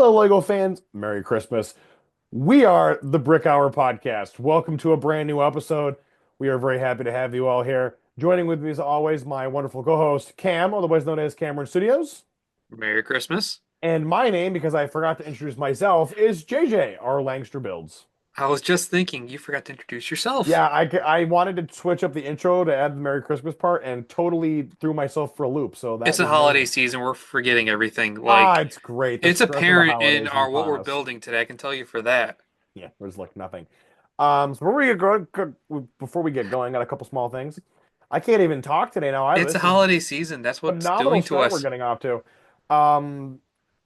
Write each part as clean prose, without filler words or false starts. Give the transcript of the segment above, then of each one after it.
Hello, Lego fans. Merry Christmas. We are the Brick Hour Podcast. Welcome to a brand new episode. We are very happy to have you all here. Joining with me, as always, my wonderful co-host, Cam, otherwise known as Cameron Studios. Merry Christmas. And my name, because I forgot to introduce myself, is JJ, our Langster Builds. I was just thinking you forgot to introduce yourself. Yeah, I wanted to switch up the intro to add the Merry Christmas part and totally threw myself for a loop. So It's that a was holiday amazing. season. We're forgetting everything. Ah, Like it's great. The it's stress of the apparent in holidays is our what upon we're us. building today. I can tell you for that. Yeah, there's like nothing. So before we get going, got a couple small things. I can't even talk today now either. It's a This is holiday season. That's a what it's phenomenal doing to start we're us. getting off to. Um,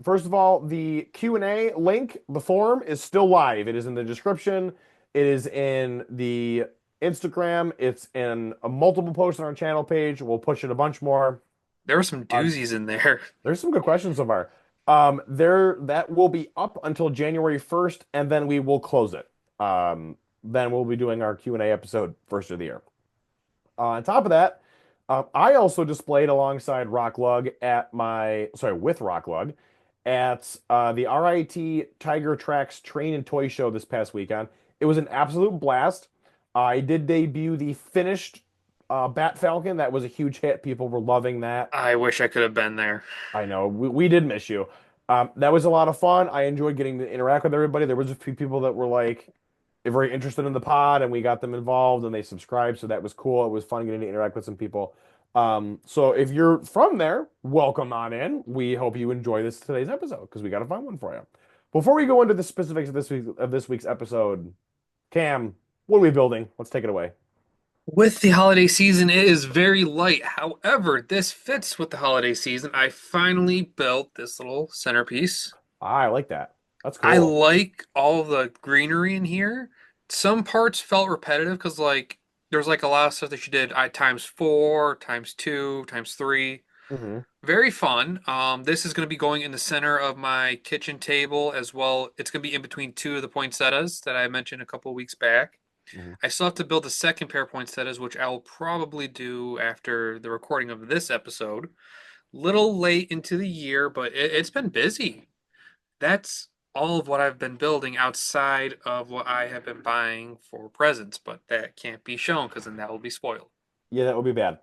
First of all, the Q&A link, the form is still live. It is in the description. It is in the Instagram. It's in a multiple posts on our channel page. We'll push it a bunch more. There were some Uh, doozies in there. there's some good questions so far. That will be up until January 1st, and then we will close it. Then we'll be doing our Q&A episode first of the year. On top of that, I also displayed alongside Rocklug with Rocklug at the RIT Tiger Tracks Train and Toy Show this past weekend. It was an absolute blast. I did debut the finished Bat Falcon. That was a huge hit. People were loving that. I wish I could have been there. I know we did miss you. That was a lot of fun. I enjoyed getting to interact with everybody. There was a few people that were like very interested in the pod, and we got them involved and they subscribed, so that was cool. It was fun getting to interact with some people. So if you're from there, welcome on in. We hope you enjoy today's episode because we got a fun one for you. Before we go into the specifics of this week's episode, Cam, what are we building? Let's take it away. With the holiday season, it is very light. However, this fits with the holiday season. I finally built this little centerpiece. I like that. That's I cool. like all the greenery in here. Some parts felt repetitive because there's like a lot of stuff that you did I times four, times two, times three. Hmm. Very fun. This is going to be going in the center of my kitchen table as well. It's going to be in between two of the poinsettias that I mentioned a couple of weeks back. Hmm. I still have to build a second pair of poinsettias, which I will probably do after the recording of this episode. Little late into the year, but it's been busy. That's all of what I've been building outside of what I have been buying for presents, but that can't be shown because then that will be spoiled. Yeah, that would be bad.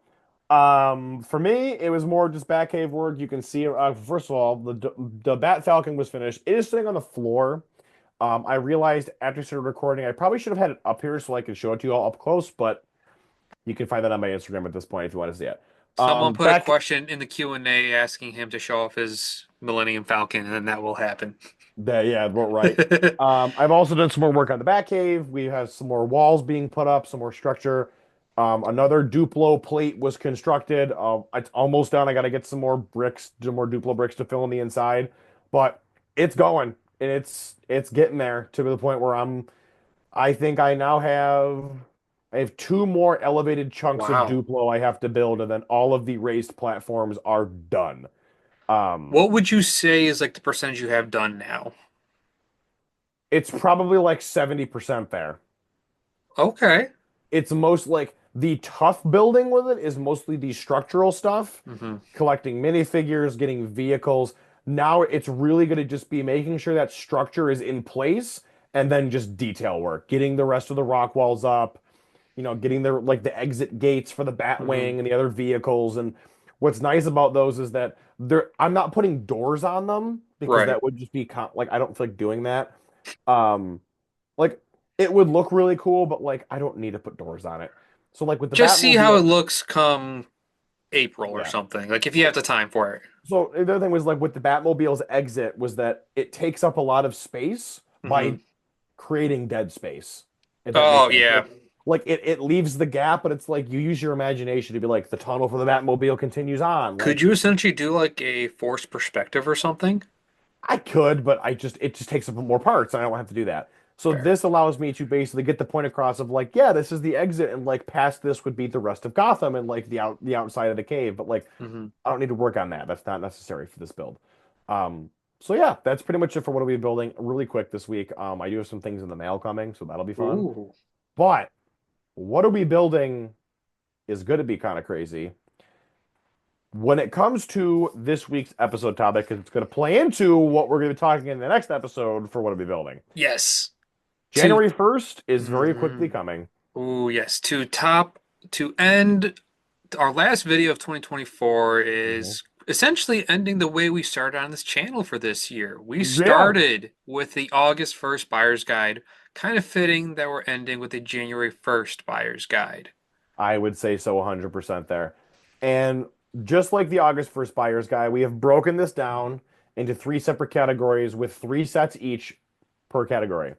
For me, it was more just Batcave work. You can see, first of all, the Bat Falcon was finished. It is sitting on the floor. I realized after I started recording, I probably should have had it up here so I could show it to you all up close, but you can find that on my Instagram at this point if you want to see it. Someone put a Back, question in the Q&A asking him to show off his Millennium Falcon, and then that will happen. yeah, about right. I've also done some more work on the Batcave. We have some more walls being put up, some more structure. Another Duplo plate was constructed. It's almost done. I got to get some more bricks, some more Duplo bricks to fill in the inside, but it's going and it's getting there to the point where I think I have two more elevated chunks of Wow. Duplo I have to build, and then all of the raised platforms are done. Um, What would you say is like the percentage you have done now? it's probably like 70% there. Okay. It's most like the tough building with it is mostly the structural stuff, Hmm. collecting minifigures, getting vehicles. Now it's really going to just be making sure that structure is in place and then just detail work, getting the rest of the rock walls up, getting the exit gates for the Hmm. Batwing and the other vehicles. And what's nice about those is that I'm not putting doors on them because Right. that would just be like I don't feel like doing that. Um, like it would look really cool, but like I don't need to put doors on it. So like with the Just see how it Batmobile, looks come April or yeah. something. Like if you have So the time for it. the other thing was like with the Batmobile's exit was that it takes up a lot of space by Hmm. creating dead space. If that makes Oh sense. yeah. Like it leaves the gap, but it's like you use your imagination to be like the tunnel for the Batmobile continues on. Could Like you essentially do like a forced perspective or something? I could, but it just takes up more parts, and I don't have to do that. So Fair. this allows me to basically get the point across of like, yeah, this is the exit, and like past this would be the rest of Gotham and like the outside of the cave. But like, Hmm. I don't need to work on that. That's not necessary for this build. Um, so yeah, that's pretty much it for what we'll be building. Really quick this week. I do have some things in the mail coming, so that'll be fun. Ooh. But what are we building is going to be kind of crazy. When it comes to this week's episode topic, 'cause it's going to play into what we're going to be talking in the next episode for what I'll be building. Yes. To January 1st is very quickly mm, coming. oh yes, to end our last video of 2024 Mhm. is essentially ending the way we started on this channel for this year. We Yeah, started with the August 1st buyer's guide, kind of fitting that we're ending with a January 1st buyer's guide. I would say so 100% there. And just like the August 1st buyer's guide, we have broken this down into three separate categories with three sets each per category.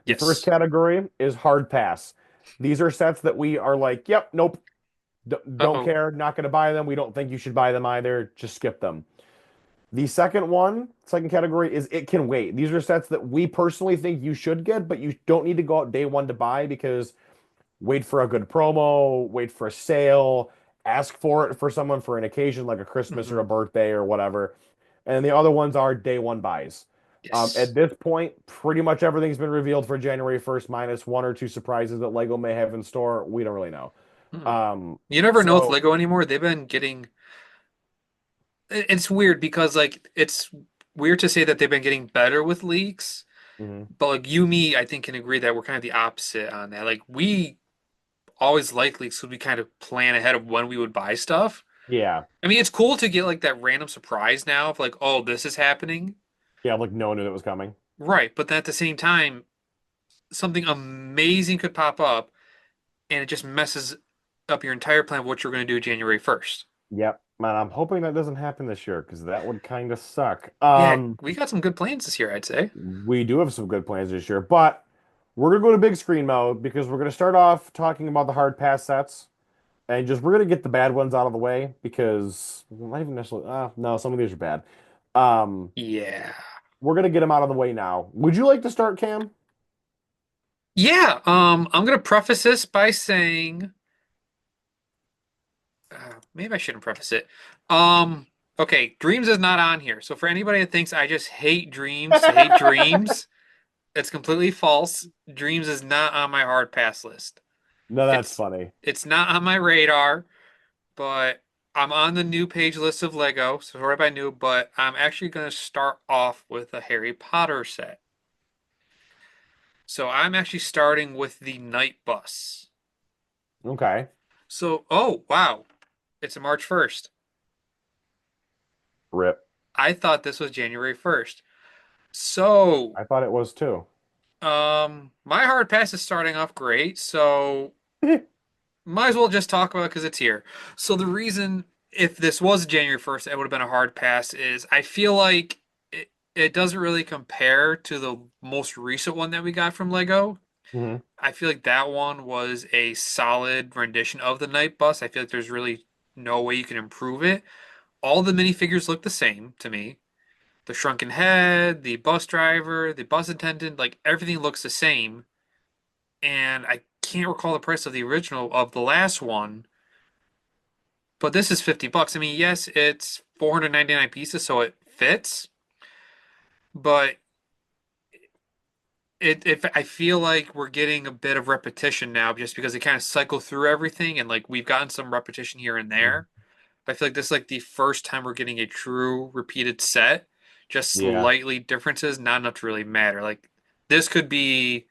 The first Yes. category is hard pass. These are sets that we are like, yep, nope, don't Uh-oh. care, not going to buy them. We don't think you should buy them either. Just skip them. The second one, second category is it can wait. These are sets that we personally think you should get, but you don't need to go out day one to buy because wait for a good promo, wait for a sale, ask for it for someone for an occasion like a Christmas or a Hmm. birthday or whatever. And the other ones are day one buys. At Yes. this point, pretty much everything's been revealed for January 1st, minus one or two surprises that Lego may have in store. We don't really know. Hmm. Um, You never know with so, Lego anymore. They've been getting it's weird because like it's weird to say that they've been getting better with leaks, mhm. but like you, me, I think can agree that we're kind of the opposite on that. Like we always like leaks, so we kind of plan ahead of when we would buy stuff. Yeah. I mean, it's cool to get like that random surprise now of like, oh, this is happening. Yeah, like no one knew that was coming. Right, but then at the same time, something amazing could pop up and it just messes up your entire plan of what you're going to do January 1st. Yep. Man, I'm hoping that doesn't happen this year because that would kind of suck. Yeah, we got some good plans this year, I'd say. We do have some good plans this year, but we're gonna go to big screen mode because we're gonna start off talking about the hard pass sets and just we're gonna get the bad ones out of the way because well, not even necessarily. No, some of these are bad. Um, Yeah. we're gonna get them out of the way now. Would you like to start, Cam? Yeah, I'm gonna preface this by saying, maybe I shouldn't preface it. Um, okay, Dreams is not on here. So for anybody that thinks I just hate Dreams, it's completely false. Dreams is not on my hard pass list. No, that's It's funny. it's not on my radar, but I'm on the new page list of Lego, so right by new, but I'm actually gonna start off with a Harry Potter set. So I'm actually starting with the Night Bus. Okay. So, oh wow, it's a March 1st. Rip. I thought this was January 1st. So, I thought it was too. my hard pass is starting off great, so might as well just talk about it because it's here. So the reason if this was January 1st, it would have been a hard pass is I feel like it doesn't really compare to the most recent one that we got from Lego. hmm I feel like that one was a solid rendition of the Night Bus. I feel like there's really no way you can improve it. All the minifigures look the same to me. The shrunken head, the bus driver, the bus attendant, like everything looks the same. And I can't recall the price of the original of the last one, but this is $50. I mean, yes, it's 499 pieces, so it fits, but I feel like we're getting a bit of repetition now just because they kind of cycle through everything and like we've gotten some repetition here and there. But I feel like this is like the first time we're getting a true repeated set, just Yeah. slightly differences, not enough to really matter. Like this could be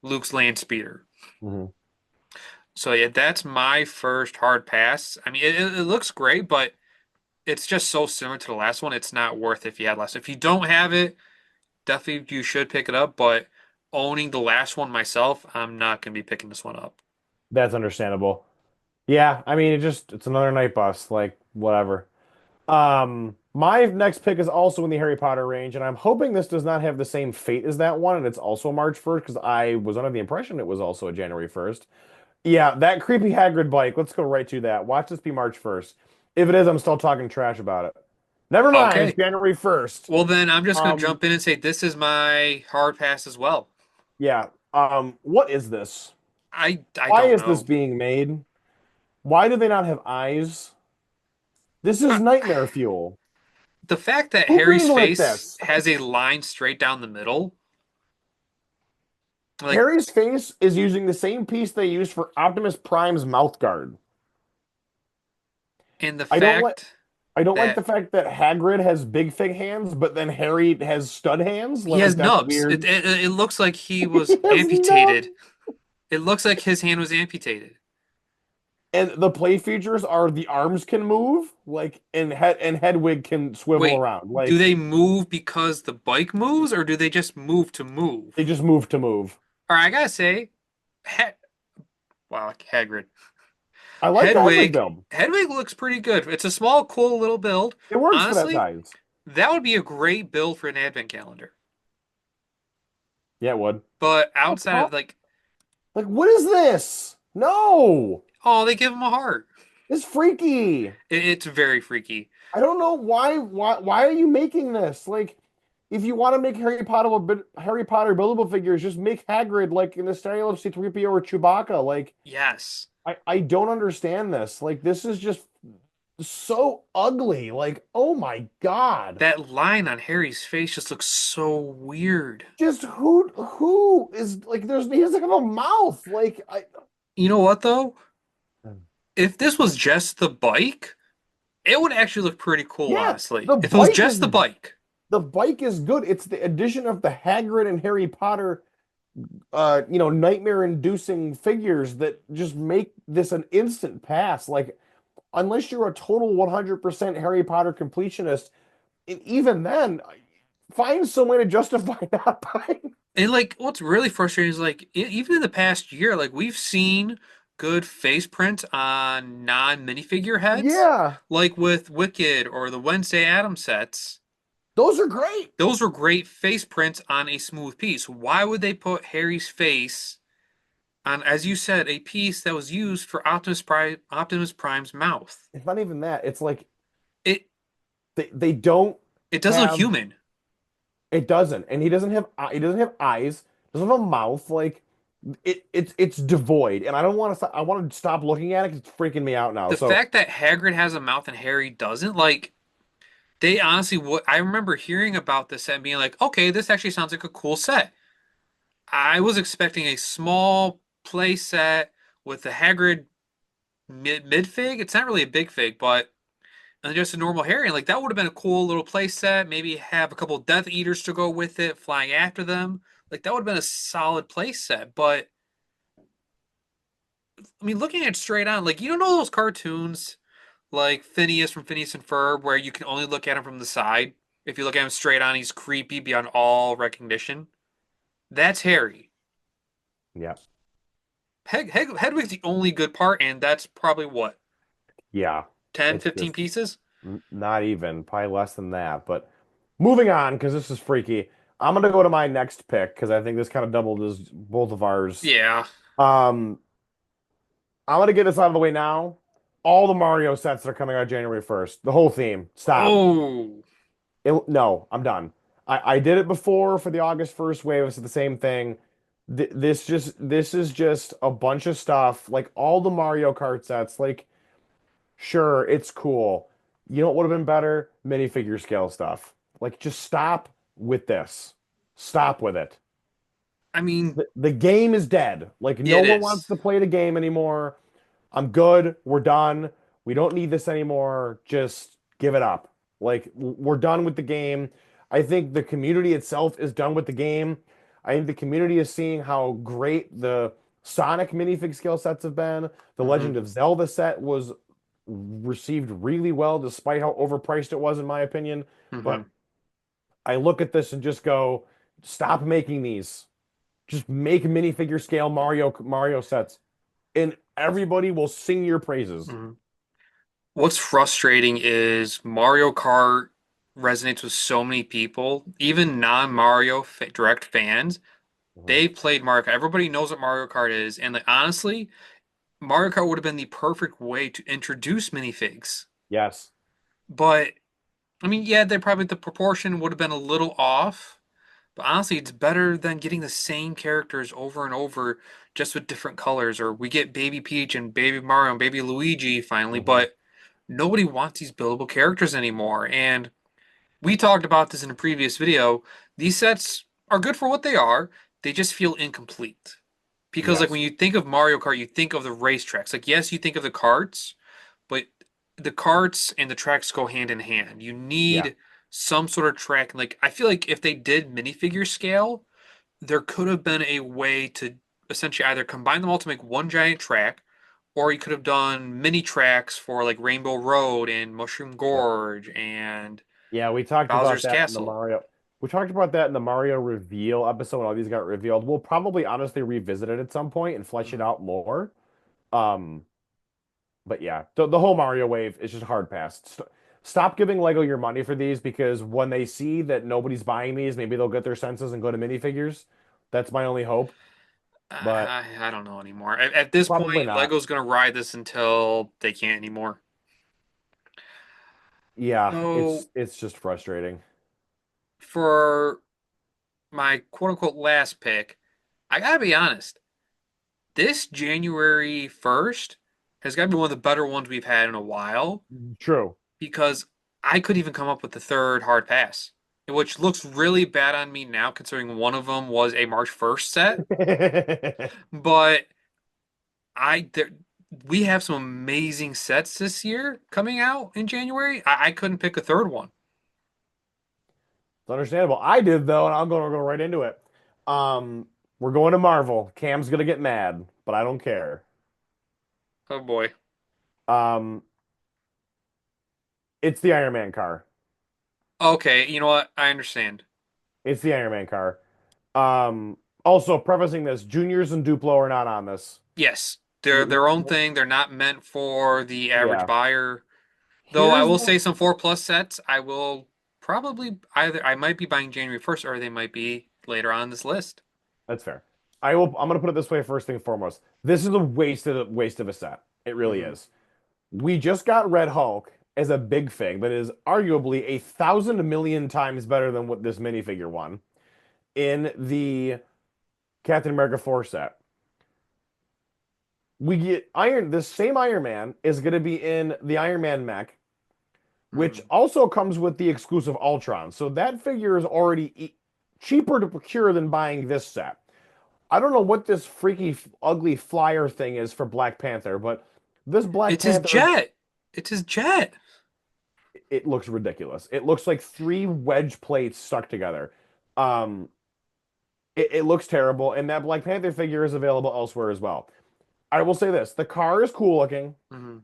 Luke's land speeder. hmm So yeah, that's my first hard pass. I mean, it looks great, but it's just so similar to the last one. It's not worth it if you had less. If you don't have it, definitely you should pick it up. But owning the last one myself, I'm not gonna be picking this one up. That's understandable. Yeah, I mean, it's another night bus, like whatever. My next pick is also in the Harry Potter range, and I'm hoping this does not have the same fate as that one, and it's also March 1st, because I was under the impression it was also a January 1st. Yeah, that creepy Hagrid bike. Let's go right to that. Watch this be March 1st. If it is, I'm still talking trash about it. Never mind, it's Okay. January 1st. Well then, I'm just gonna Um, jump in and say this is my hard pass as well. yeah. What is this? I Why don't is this know. being made? Why do they not have eyes? This Uh, is nightmare fuel. the fact that Who Harry's greenlit like face this? has a line straight down the middle, like Harry's face is using the same piece they used for Optimus Prime's mouth guard. And the I don't like fact I don't like the that fact that Hagrid has big fig hands, but then Harry has stud hands. he has Like that's nubs. weird. It looks like he He was has amputated. nubs. It looks like his hand was amputated. And the play features are the arms can move, like and Hedwig can swivel Wait, around. do Like they move because the bike moves, or do they just move to they move? just move to move. All right, I gotta say, he wow, Hagrid. I like the Hedwig Hedwig, build. Hedwig looks pretty good. It's a small, cool little build. It works for that Honestly, size. that would be a great build for an advent calendar. Yeah, it would. But Oh, outside of like, like what is this? No, oh, they give him a heart. it's freaky. It's very freaky. I don't know why are you making this? Like, if you want to make Harry Potter buildable figures, just make Hagrid like in the style of C-3PO or Chewbacca. Like, Yes. I don't understand this. Like, this is just so ugly. Like, oh my God. That line on Harry's face just looks so weird. Just who is like he doesn't have a mouth. Like I You know what though? If this was just the bike, it would actually look pretty cool, yeah, honestly. the If it was bike just is the bike. the bike is good. It's the addition of the Hagrid and Harry Potter nightmare inducing figures that just make this an instant pass. Like, unless you're a total 100% Harry Potter completionist, and even then, find some way to justify not buying. And like, what's really frustrating is like, even in the past year, like we've seen good face prints on non-minifigure heads, Yeah, like with Wicked or the Wednesday Addams sets. those are great. Those were great face prints on a smooth piece. Why would they put Harry's face on, as you said, a piece that was used for Optimus Prime's mouth? It's not even that. It's like It they don't it doesn't look have human. it doesn't, and he doesn't have eyes, doesn't have a mouth. Like it's devoid, and I don't want to. I want to stop looking at it 'cause it's freaking me out now. The So fact that Hagrid has a mouth and Harry doesn't, like, they honestly what I remember hearing about this set and being like, okay, this actually sounds like a cool set. I was expecting a small play set with the Hagrid mid fig. It's not really a big fig, but and just a normal Harry. Like that would have been a cool little play set. Maybe have a couple Death Eaters to go with it, flying after them. Like that would have been a solid play set. But I mean, looking at it straight on, like you don't know those cartoons like Phineas from Phineas and Ferb, where you can only look at him from the side. If you look at him straight on, he's creepy beyond all recognition. That's Harry. yeah, Hedwig's the only good part, and that's probably what, yeah, 10, it's 15 just pieces? not even probably less than that. But moving on because this is freaky. I'm gonna go to my next pick because I think this kind of doubled as both of ours. Yeah. Um, I'm gonna get this out of the way now. All the Mario sets that are coming out January 1st. The whole theme. Stop. Oh, No, I'm done. I did it before for the August 1st wave. It's the same thing. This is just a bunch of stuff. Like all the Mario Kart sets. Like, sure, it's cool. You know what would have been better? Minifigure scale stuff. Like, just stop with this. Stop with it. I mean, The game is dead. Like, no it one wants is. to play the game anymore. I'm good. We're done. We don't need this anymore. Just give it up. Like we're done with the game. I think the community itself is done with the game. I think the community is seeing how great the Sonic minifig scale sets have been. The Hmm. Legend of Zelda set was received really well, despite how overpriced it was, in my opinion. Hmm. But I look at this and just go, stop making these. Just make minifigure scale Mario sets and everybody will sing your praises. Hmm. What's frustrating is Mario Kart resonates with so many people, even non-Mario direct fans. Mhm. They played Mario Kart. Everybody knows what Mario Kart is, and like honestly, Mario Kart would have been the perfect way to introduce minifigs. Yes. But I mean, yeah, they probably the proportion would have been a little off. But honestly, it's better than getting the same characters over and over just with different colors. Or we get Baby Peach and Baby Mario and Baby Luigi finally, Mhm. but nobody wants these buildable characters anymore. And we talked about this in a previous video. These sets are good for what they are. They just feel incomplete. Because like Yes. when you think of Mario Kart, you think of the racetracks. Like yes, you think of the carts, but the carts and the tracks go hand in hand. You Yeah. need some sort of track. Like I feel like if they did minifigure scale, there could have been a way to essentially either combine them all to make one giant track, or you could have done mini tracks for like Rainbow Road and Mushroom Yep. Gorge and Yeah, we talked about Bowser's that in the Castle. Mario. We talked about that in the Mario reveal episode when all these got revealed. We'll probably honestly revisit it at some point and flesh it Mhm. out more. Um, but yeah, the whole Mario wave is just a hard pass. Stop giving Lego your money for these because when they see that nobody's buying these, maybe they'll get their senses and go to minifigures. That's my only hope. But I don't know anymore. At this probably point, not. Lego's gonna ride this until they can't anymore. Yeah, So it's just frustrating. for my quote unquote last pick, I gotta be honest. This January 1st has got to be one of the better ones we've had in a while True. because I could even come up with the third hard pass, which looks really bad on me now considering one of them was a March 1st set. But I there, we have some amazing sets this year coming out in January. I couldn't pick a third one. It's understandable. I did though, and I'm gonna go right into it. We're going to Marvel. Cam's gonna get mad, but I don't care. Oh boy. Um, it's the Iron Man car. Okay, you know what? I understand. It's the Iron Man car. Also prefacing this, Juniors and Duplo are not on this. Yes, they're W- their own thing. They're not meant for the average Yeah. buyer. Though I Here's will the say some 4 plus sets, I will probably either I might be buying January 1st or they might be later on this list. That's fair. I'm gonna put it this way first thing foremost. This is a waste of a set. It really Hmm. is. We just got Red Hulk as a big thing that is arguably 1,000 million times better than what this minifigure won in the Captain America 4 set. We get this same Iron Man is going to be in the Iron Man mech, which Hmm. also comes with the exclusive Ultron. So that figure is already cheaper to procure than buying this set. I don't know what this freaky, ugly flyer thing is for Black Panther, but this Black It's his Panther, jet. It's his jet. it looks ridiculous. It looks like three wedge plates stuck together. Um, it looks terrible, and that Black Panther figure is available elsewhere as well. I will say this: the car is cool looking, Hmm.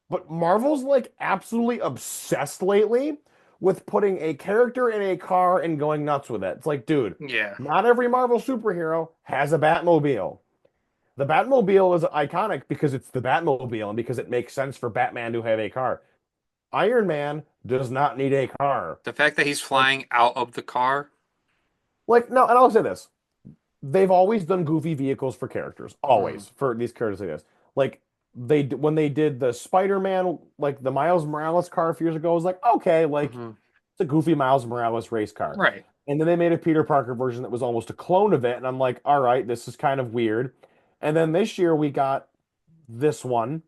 but Marvel's like absolutely obsessed lately with putting a character in a car and going nuts with it. It's like, dude, Yeah. not every Marvel superhero has a Batmobile. The Batmobile is iconic because it's the Batmobile and because it makes sense for Batman to have a car. Iron Man does not need a car. The fact that he's Like, flying out of the car. no, and I'll say this. They've always done goofy vehicles for characters, Hmm. always for these characters like this. Like when they did the Spider-Man, like the Miles Morales car a few years ago, I was like, okay, like Hmm. it's a goofy Miles Morales race car. Right. And then they made a Peter Parker version that was almost a clone of it, and I'm like, all right, this is kind of weird. And then this year we got this one,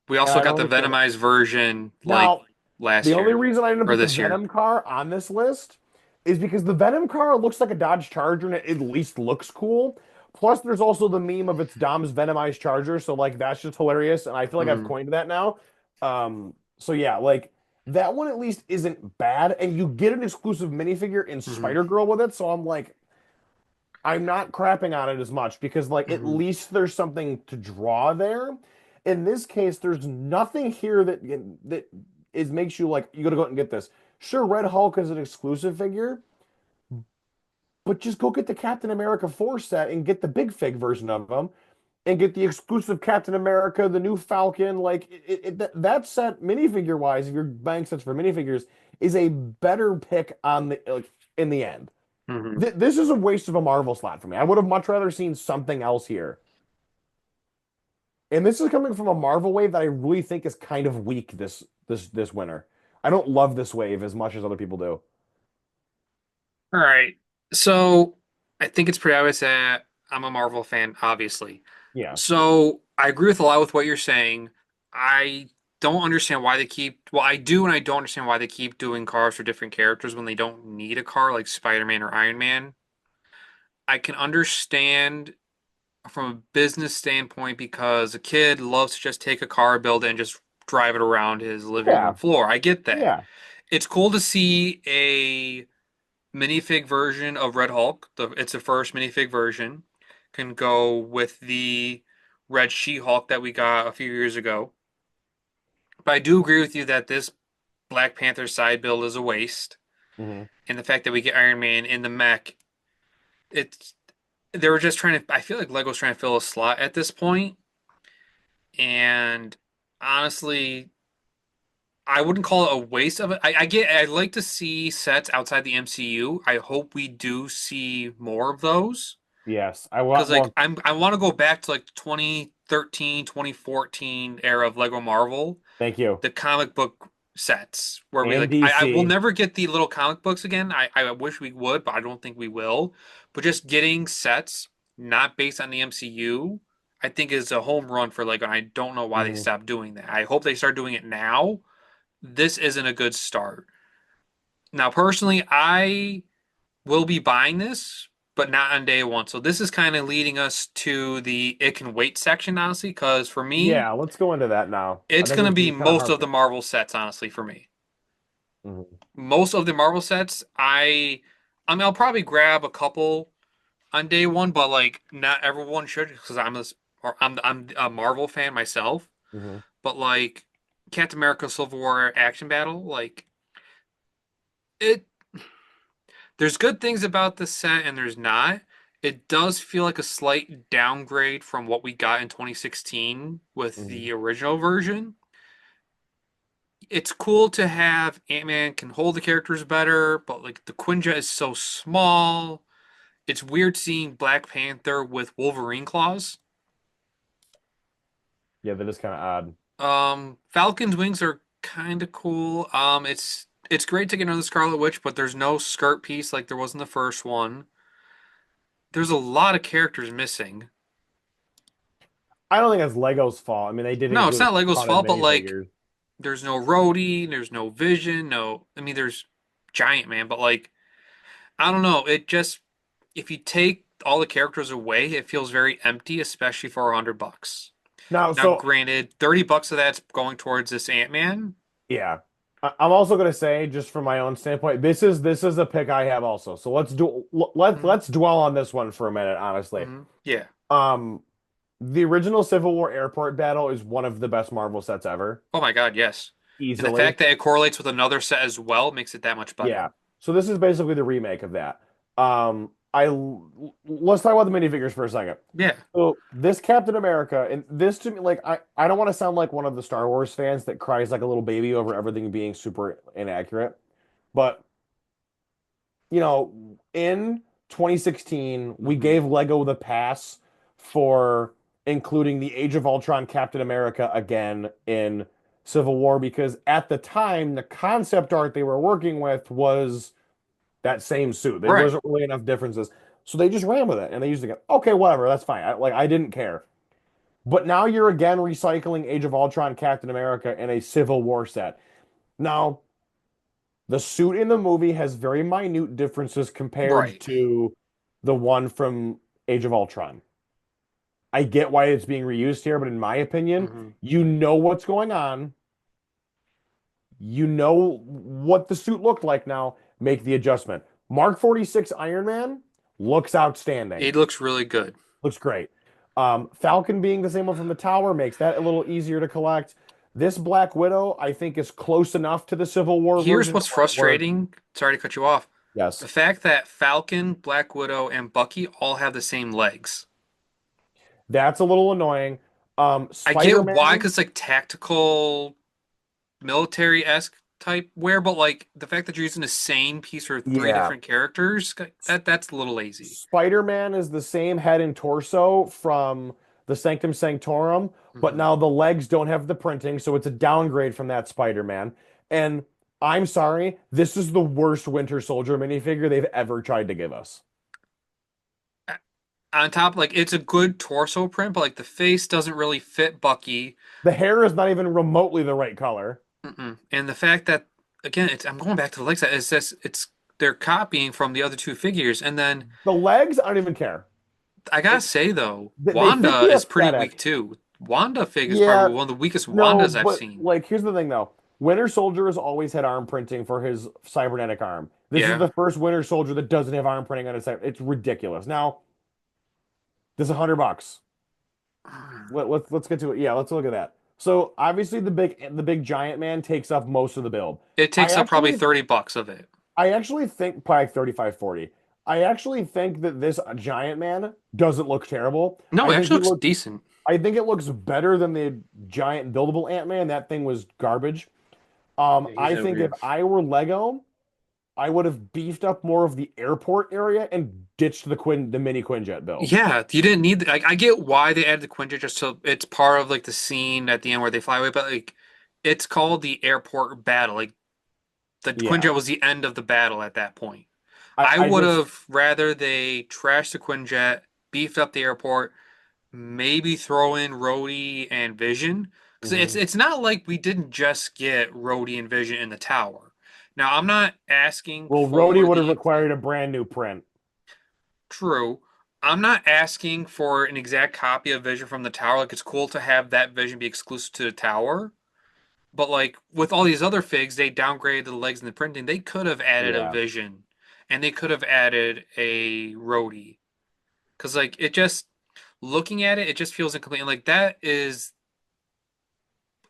We and also I got don't the understand it. Venomized version like Now, the last only year reason I didn't or put the this year. Venom car on this list is because the Venom car looks like a Dodge Charger and it at least looks cool. Plus, there's also the meme of it's Dom's Venomized Charger, so like that's just hilarious, and I feel like I've Hmm. coined that now. So yeah, like that one at least isn't bad, and you get an exclusive minifigure in Hmm. Spider-Girl with it, so I'm like, I'm not crapping on it as much because like at Hmm. least there's something to draw there. In this case, there's nothing here that is makes you like you gotta go out and get this. Sure, Red Hulk is an exclusive figure, but just go get the Captain America 4 set and get the big fig version of him and get the exclusive Captain America, the new Falcon. Like that set minifigure wise, if you're buying sets for minifigures, is a better pick on the like in the end. Hmm. This is a waste of a Marvel slot for me. I would have much rather seen something else here. And this is coming from a Marvel wave that I really think is kind of weak this winter. I don't love this wave as much as other people do. All right. So I think it's pretty obvious that I'm a Marvel fan, obviously. Yeah. So I agree with a lot with what you're saying. I don't understand why they keep, well, I do and I don't understand why they keep doing cars for different characters when they don't need a car like Spider-Man or Iron Man. I can understand from a business standpoint because a kid loves to just take a car, build it, and just drive it around his living room Yeah, floor. I get that. yeah. It's cool to see a minifig version of Red Hulk. It's the first minifig version. Can go with the Red She-Hulk that we got a few years ago. But I do agree with you that this Black Panther side build is a waste. Hmm. And the fact that we get Iron Man in the mech, it's they were just trying to. I feel like Lego's trying to fill a slot at this point, and honestly, I wouldn't call it a waste of it. I'd like to see sets outside the MCU. I hope we do see more of those. Yes, I Because want like more. I want to go back to like 2013, 2014 era of Lego Marvel, Thank you. the comic book sets where we And like I will DC. never get the little comic books again. I wish we would, but I don't think we will. But just getting sets not based on the MCU, I think is a home run for Lego, and I don't know why they Mhm. stopped doing that. I hope they start doing it now. This isn't a good start. Now, personally, I will be buying this, but not on day one. So this is kind of leading us to the it can wait section, honestly, because for me, Yeah, let's go into that now. I it's think going to this be is kind of most hard. of the Marvel sets, honestly, for me. Mhm. Most of the Marvel sets, I mean, I'll probably grab a couple on day one, but like not everyone should because I'm a Marvel fan myself. Mhm. But like Captain America Civil War action battle, like it there's good things about this set and there's not. It does feel like a slight downgrade from what we got in 2016 with Mhm. the original version. It's cool to have Ant-Man can hold the characters better, but like the Quinjet is so small. It's weird seeing Black Panther with Wolverine claws. Yeah, that is kind of odd. Falcon's wings are kind of cool. It's great to get another Scarlet Witch, but there's no skirt piece like there was in the first one. There's a lot of characters missing. I don't think that's Lego's fault. I mean, they didn't No, it's give us not a Lego's ton of fault, but like minifigures. there's no Rhodey, there's no Vision, no I mean there's Giant Man, but like I don't know, it just if you take all the characters away, it feels very empty, especially for $100. Now, Now, so granted, 30 bucks of that's going towards this Ant-Man. yeah, I'm also gonna say, just from my own standpoint, this is a pick I have also. So Hmm. let's dwell on this one for a minute, honestly. Hmm. Yeah. Um, the original Civil War airport battle is one of the best Marvel sets ever, Oh my God, yes. And the easily. fact that it correlates with another set as well makes it that much better. Yeah. So this is basically the remake of that. I let's talk about the minifigures for a second. Yeah. So this Captain America, and this to me, like I don't want to sound like one of the Star Wars fans that cries like a little baby over everything being super inaccurate, but in 2016, we Hmm. gave Lego the pass for including the Age of Ultron Captain America again in Civil War because at the time, the concept art they were working with was that same suit. There Right. wasn't really enough differences. So they just ran with it and they used to go, okay, whatever, that's fine. I didn't care. But now you're again recycling Age of Ultron Captain America in a Civil War set. Now, the suit in the movie has very minute differences compared Right. to the one from Age of Ultron. I get why it's being reused here, but in my opinion, Hmm. you know what's going on. You know what the suit looked like now. Make the adjustment. Mark 46 Iron Man looks outstanding. It looks really good. Looks great. Falcon being the same one from the tower makes that a little easier to collect. This Black Widow, I think, is close enough to the Civil War Here's version what's where frustrating. Sorry to cut you off. The yes, fact that Falcon, Black Widow, and Bucky all have the same legs. that's a little annoying. I get why, Spider-Man, because like tactical, military-esque type wear, but like the fact that you're using the same piece for three yeah. different characters, that's a little lazy. Spider-Man is the same head and torso from the Sanctum Sanctorum, but Hmm. now the legs don't have the printing, so it's a downgrade from that Spider-Man. And I'm sorry, this is the worst Winter Soldier minifigure they've ever tried to give us. On top, like it's a good torso print, but like the face doesn't really fit Bucky. The hair is not even remotely the right color. Mm-mm. And the fact that again, it's I'm going back to the leg side. It's just it's they're copying from the other two figures, and then The legs, I don't even care. I gotta It, say though, they fit Wanda the is pretty weak aesthetic. too. Wanda fig is Yeah, probably one of the weakest no, Wandas I've but seen. like here's the thing though. Winter Soldier has always had arm printing for his cybernetic arm. This is Yeah. the first Winter Soldier that doesn't have arm printing on his side. It's ridiculous. Now, this is $100. Let's get to it. Yeah, let's look at that. So obviously the big giant man takes up most of the build. It I takes up probably actually 30 bucks of it. I actually think probably 35, 40. I actually think that this giant man doesn't look terrible. No, I it think actually he looks looks decent. I think it looks better than the giant buildable Ant-Man. That thing was garbage. Yeah, he's I think if over. I were Lego, I would have beefed up more of the airport area and ditched the mini Quinjet build. Yeah, you didn't need like I get why they added the Quinjet just so it's part of like the scene at the end where they fly away, but like it's called the airport battle. Like the Yeah. Quinjet was the end of the battle at that point. I I I would just have rather they trashed the Quinjet, beefed up the airport, maybe throw in Rhodey and Vision. Because it's mhm. it's not like we didn't just get Rhodey and Vision in the tower. Now I'm not asking Well, Rhodey for would have the required a brand new print. true. I'm not asking for an exact copy of Vision from the tower. Like it's cool to have that Vision be exclusive to the tower. But like with all these other figs, they downgraded the legs and the printing. They could have added a Yeah. Vision, and they could have added a Rhodey. Because like it just looking at it, it just feels incomplete. And like that is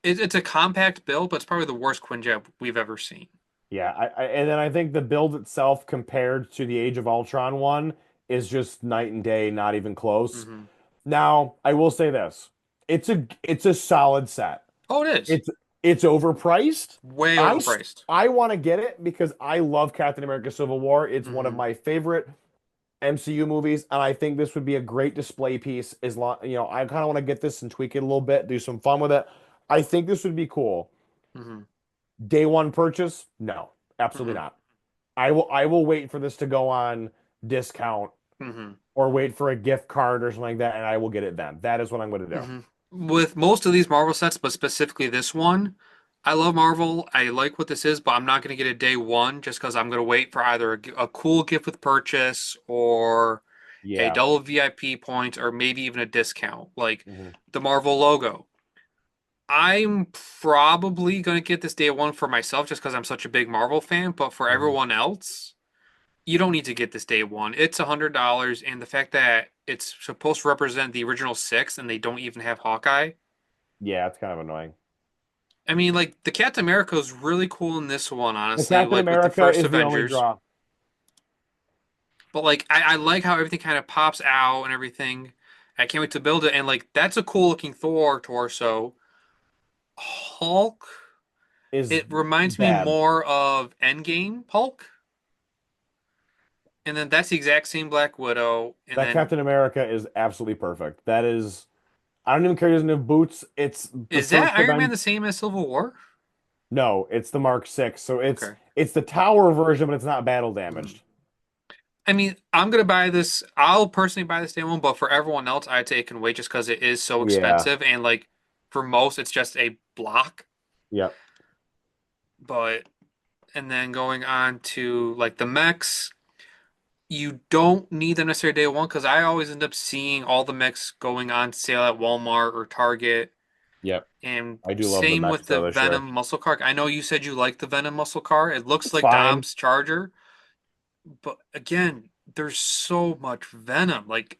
it's a compact build, but it's probably the worst Quinjet we've ever seen. Yeah, and then I think the build itself compared to the Age of Ultron one is just night and day, not even close. Hmm. Now, I will say this. It's a solid set. Oh, it is It's it's overpriced. way I overpriced. I want to get it because I love Captain America Civil War. It's one of Hmm. my favorite MCU movies, and I think this would be a great display piece as long, I kind of want to get this and tweak it a little bit, do some fun with it. I think this would be cool. Hmm. Day one purchase? No, absolutely Hmm. not. I will wait for this to go on discount Hmm. or wait for a gift card or something like that, and I will get it then. That is what I'm going to do. Hmm. With most of these Marvel sets, but specifically this one, I love Marvel. I like what this is, but I'm not going to get it day one just because I'm going to wait for either a cool gift with purchase or a Yeah. double VIP points or maybe even a discount, like Mhm. the Marvel logo. I'm probably going to get this day one for myself just because I'm such a big Marvel fan, but for Mhm. everyone else, you don't need to get this day one. It's $100, and the fact that it's supposed to represent the original six and they don't even have Hawkeye. Yeah, it's kind of annoying. I mean, like the Captain America is really cool in this one, The honestly, Captain like with the America first is the only Avengers. draw. But like I like how everything kind of pops out and everything. I can't wait to build it. And like that's a cool looking Thor torso. Hulk, Is it reminds me bad. more of Endgame Hulk. And then that's the exact same Black Widow. And That then Captain America is absolutely perfect. That is, I don't even care. He doesn't have boots. It's the is that first Iron Man event. the same as Civil War? No, it's the Mark 6. So it's Okay. it's the tower version, but it's not battle Mhm. damaged. I mean, I'm gonna buy this. I'll personally buy this day one, but for everyone else, I'd say it can wait just because it is so Yeah. expensive. And like for most, it's just a block. Yep. But and then going on to like the mechs, you don't need them necessarily day one because I always end up seeing all the mechs going on sale at Walmart or Target. Yep. And I do love the same mechs with the though this year. Venom muscle car. I know you said you like the Venom muscle car. It looks It's like fine. Dom's Charger, but again, there's so much Venom. Like,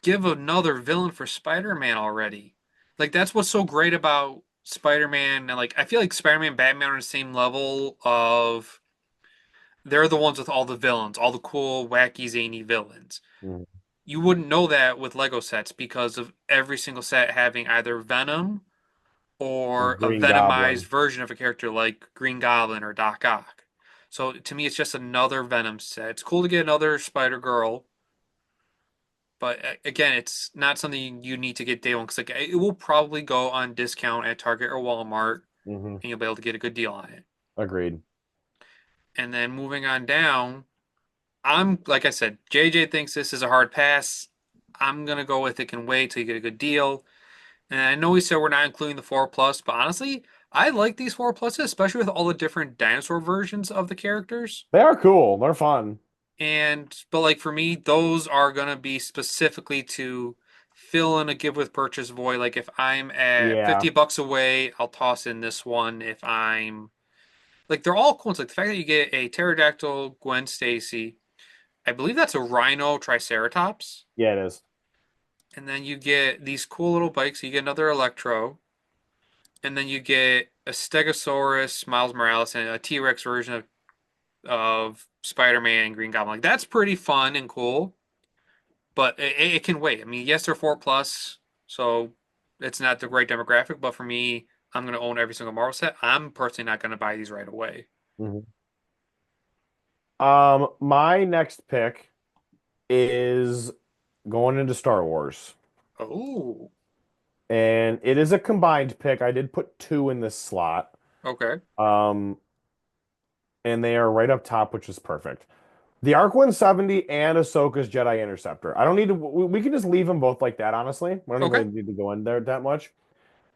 give another villain for Spider-Man already. Like, that's what's so great about Spider-Man. And like, I feel like Spider-Man and Batman are on the same level of they're the ones with all the villains, all the cool, wacky, zany villains. Mhm. You wouldn't know that with Lego sets because of every single set having either Venom or a Green Venomized Goblin. version of a character like Green Goblin or Doc Ock. So to me, it's just another Venom set. It's cool to get another Spider Girl, but again, it's not something you need to get day one because like it will probably go on discount at Target or Walmart, Hmm. and you'll be able to get a good deal on it. Agreed. And then moving on down, I'm like I said, JJ thinks this is a hard pass. I'm gonna go with it can wait till you get a good deal. And I know we said we're not including the 4 Plus, but honestly, I like these 4 Pluses, especially with all the different dinosaur versions of the characters. They are cool. They're fun. But like for me, those are gonna be specifically to fill in a give with purchase void. Like if I'm at Yeah. 50 bucks away, I'll toss in this one. If I'm like they're all cool. It's like the fact that you get a pterodactyl Gwen Stacy. I believe that's a rhino triceratops. Yeah, it is. And then you get these cool little bikes. You get another Electro. And then you get a Stegosaurus, Miles Morales, and a T-Rex version of Spider-Man and Green Goblin. Like that's pretty fun and cool, but it can wait. I mean, yes, they're 4 plus, so it's not the right demographic. But for me, I'm gonna own every single Marvel set. I'm personally not gonna buy these right away. Mhm. My next pick is going into Star Wars. Oh, And it is a combined pick. I did put two in this slot. okay, Um, and they are right up top, which is perfect. The Arc 170 and Ahsoka's Jedi Interceptor. I don't need to, we can just leave them both like that, honestly. We don't even okay. really need to go in there that much.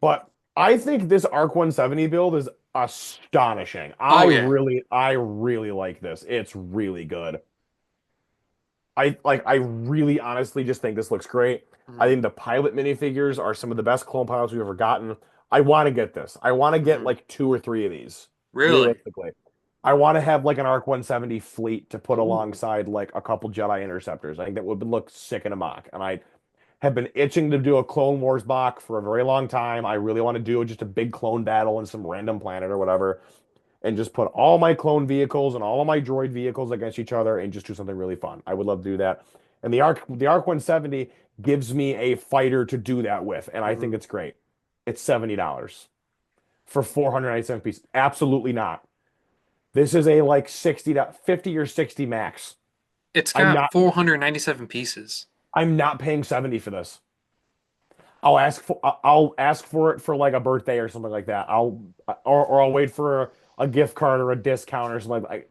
But I think this Arc 170 build is astonishing. Oh yeah. I really like this. It's really good. I really honestly just think this looks great. I Hmm. think the pilot minifigures are some of the best clone pilots we've ever gotten. I want to get this. I want to get Hmm. like two or three of these, Really? realistically. I want to have like an Arc 170 fleet to put Ooh. alongside like a couple Jedi Interceptors. I think that would look sick in a mock. And I have been itching to do a Clone Wars mock for a very long time. I really want to do just a big clone battle in some random planet or whatever and just put all my clone vehicles and all of my droid vehicles against each other and just do something really fun. I would love to do that. And the Arc 170 gives me a fighter to do that with, and I think Hmm. it's great. It's $70 for 497 pieces. Absolutely not. This is a like 60 to 50 or 60 max. It's I'm got not 497 pieces. I'm not paying 70 for this. I'll ask for it for like a birthday or something like that. Or I'll wait for a gift card or a discount or something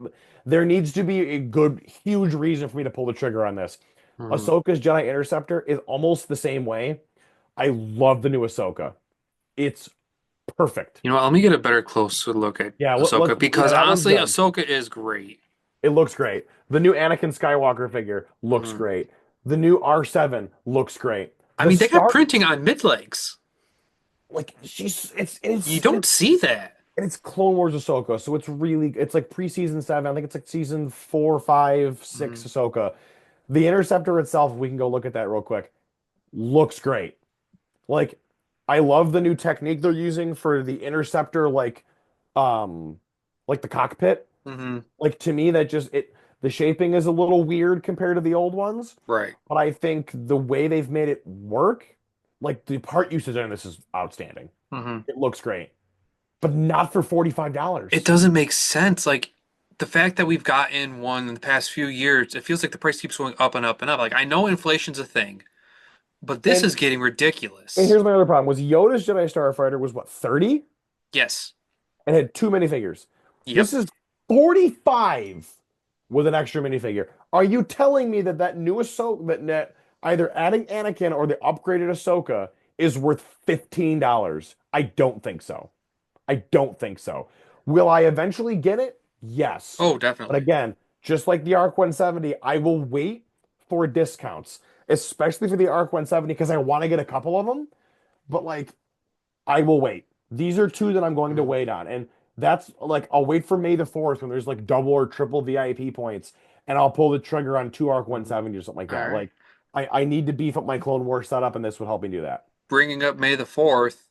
there needs to be a good huge reason for me to pull the trigger on this. Hmm. Ahsoka's Jedi Interceptor is almost the same way. I love the new Ahsoka. It's perfect. You know what? Let me get a better closer look at Yeah, Ahsoka yeah, because that one's honestly, done. Ahsoka is great. It looks great. The new Anakin Skywalker figure looks Hmm. great. The new R7 looks great. I The mean, they got Star printing on mid legs. like she's You don't see that. it's Clone Wars Ahsoka, so it's like preseason 7. I think it's like season 4, 5, 6 Hmm. Ahsoka. The Interceptor itself, we can go look at that real quick. Looks great. Like I love the new technique they're using for the Interceptor um like the cockpit. Hmm. Like to me that just it the shaping is a little weird compared to the old ones, Right. but I think the way they've made it work, like the part usage on this is outstanding. Hmm. It looks great, but not for It $45. doesn't make sense. Like the fact that we've gotten one in the past few years, it feels like the price keeps going up and up and up. Like I know inflation's a thing, but this And is getting and ridiculous. here's my other problem was Yoda's Jedi Starfighter was what 30 Yes. and had too many figures. This Yep. is 45 with an extra minifigure. Are you telling me that new Ahsoka that either adding Anakin or the upgraded Ahsoka is worth $15? I don't think so. I don't think so. Will I eventually get it? Yes. Oh, But definitely. again, just like the Arc 170, I will wait for discounts, especially for the Arc 170 because I want to get a couple of them. But like, I will wait. These are two that I'm going to Mhm. wait on. And that's like, I'll wait for May the 4th when there's like double or triple VIP points and I'll pull the trigger on two Arc Mhm. 170 or something like All that. right. Like, I need to beef up my Clone War setup and this would help me do that. Bringing up May the 4th,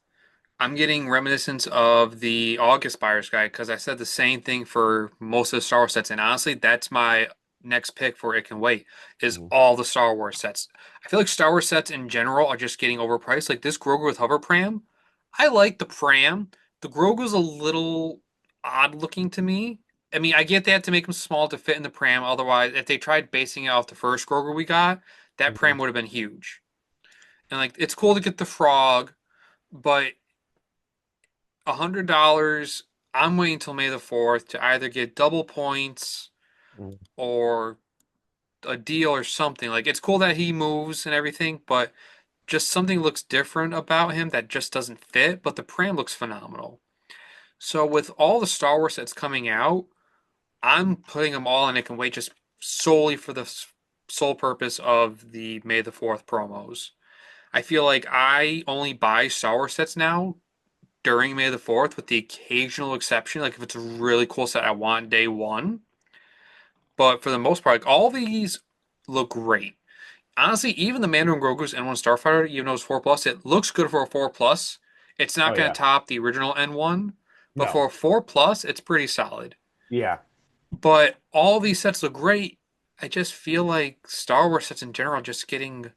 I'm getting reminiscence of the August Buyer's Guide because I said the same thing for most of the Star Wars sets. And honestly, that's my next pick for It Can Wait, is Mhm. all the Star Wars sets. I feel like Star Wars sets in general are just getting overpriced. Like this Grogu with hover pram, I like the pram. The Grogu's a little odd looking to me. I mean, I get they had to make him small to fit in the pram. Otherwise, if they tried basing it off the first Grogu we got, that Mhm. pram would have been huge. And like, it's cool to get the frog, but $100, I'm waiting until May the 4th to either get double points Mhm. or a deal or something. Like it's cool that he moves and everything, but just something looks different about him that just doesn't fit. But the pram looks phenomenal. So with all the Star Wars that's coming out, I'm putting them all in It Can Wait just solely for the sole purpose of the May the 4th promos. I feel like I only buy Star Wars sets now during May the 4th, with the occasional exception, like if it's a really cool set I want day one. But for the most part, like, all these look great. Honestly, even the Mandarin Grogu's N1 Starfighter, even though it's 4 plus, it looks good for a 4 plus. It's Oh not going yeah. to top the original N1, but No. for a 4 plus, it's pretty solid. Yeah, But all these sets look great. I just feel like Star Wars sets in general are just getting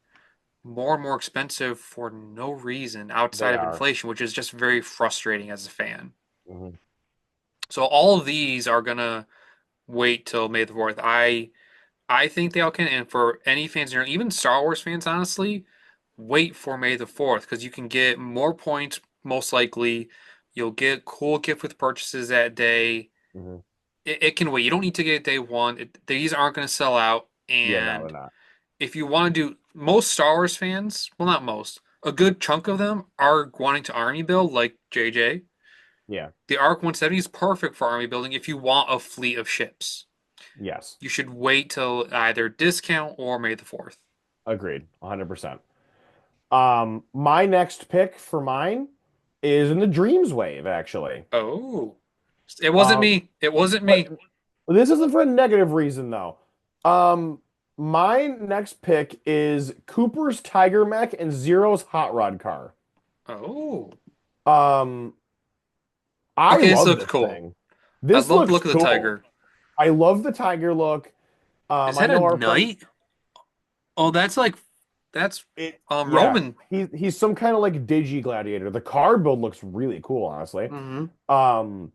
more and more expensive for no reason they outside of are. inflation, which is just very frustrating as a fan. Mhm. So all of these are gonna wait till May the 4th. I think they all can, and for any fans, even Star Wars fans, honestly, wait for May the 4th because you can get more points most likely. You'll get cool gift with purchases that day. Mhm. It can wait. You don't need to get it day one. These aren't going to sell out. Yeah, no, And they're not. if you want to do, most Star Wars fans, well, not most, a good chunk of them are wanting to army build like JJ. Yeah. The Arc 170 is perfect for army building if you want a fleet of ships. Yes. You should wait till either discount or May the 4th. Agreed. 100%. My next pick for mine is in the Dreams wave, actually. Oh, it wasn't Um, me. It wasn't but me. this isn't for a negative reason though. Um, my next pick is Cooper's Tiger Mech and Zero's Hot Rod car. Oh, Um, I okay. This love looks this cool. thing. I This love the looks look of the cool. tiger. I love the tiger look. Is I that a know our friend. knight? Oh, that's Yeah, Roman. he's some kind of like digi gladiator. The card build looks really cool, honestly. Hmm. Um,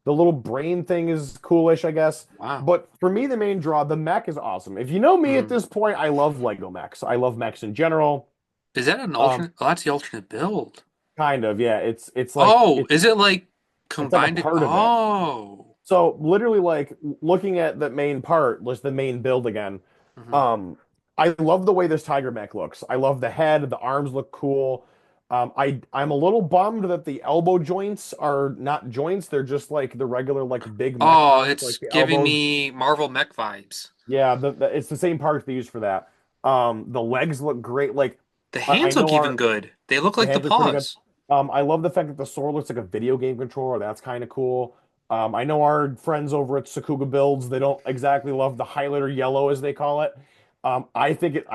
the little brain thing is coolish, I guess. Wow. But for me, the main draw, the mech is awesome. If you know me at Hmm. this point, I love Lego mechs. I love mechs in general. Is that an Um, alternate? Oh, that's the alternate build. kind of, yeah. Oh, is it like It's like a combined? part of it. Oh. So literally, like looking at the main part, just the main build again. Hmm. Um, I love the way this tiger mech looks. I love the head, the arms look cool. I'm a little bummed that the elbow joints are not joints. They're just like the regular like big mech Oh, arms, like it's the giving elbows. me Marvel mech vibes. Yeah, it's the same parts they use for that. The legs look great. Like The I hands look know even our good. They look the like the hands are pretty good. paws. I love the fact that the sword looks like a video game controller. That's kind of cool. I know our friends over at Sakuga Builds, they don't exactly love the highlighter yellow as they call it. I think it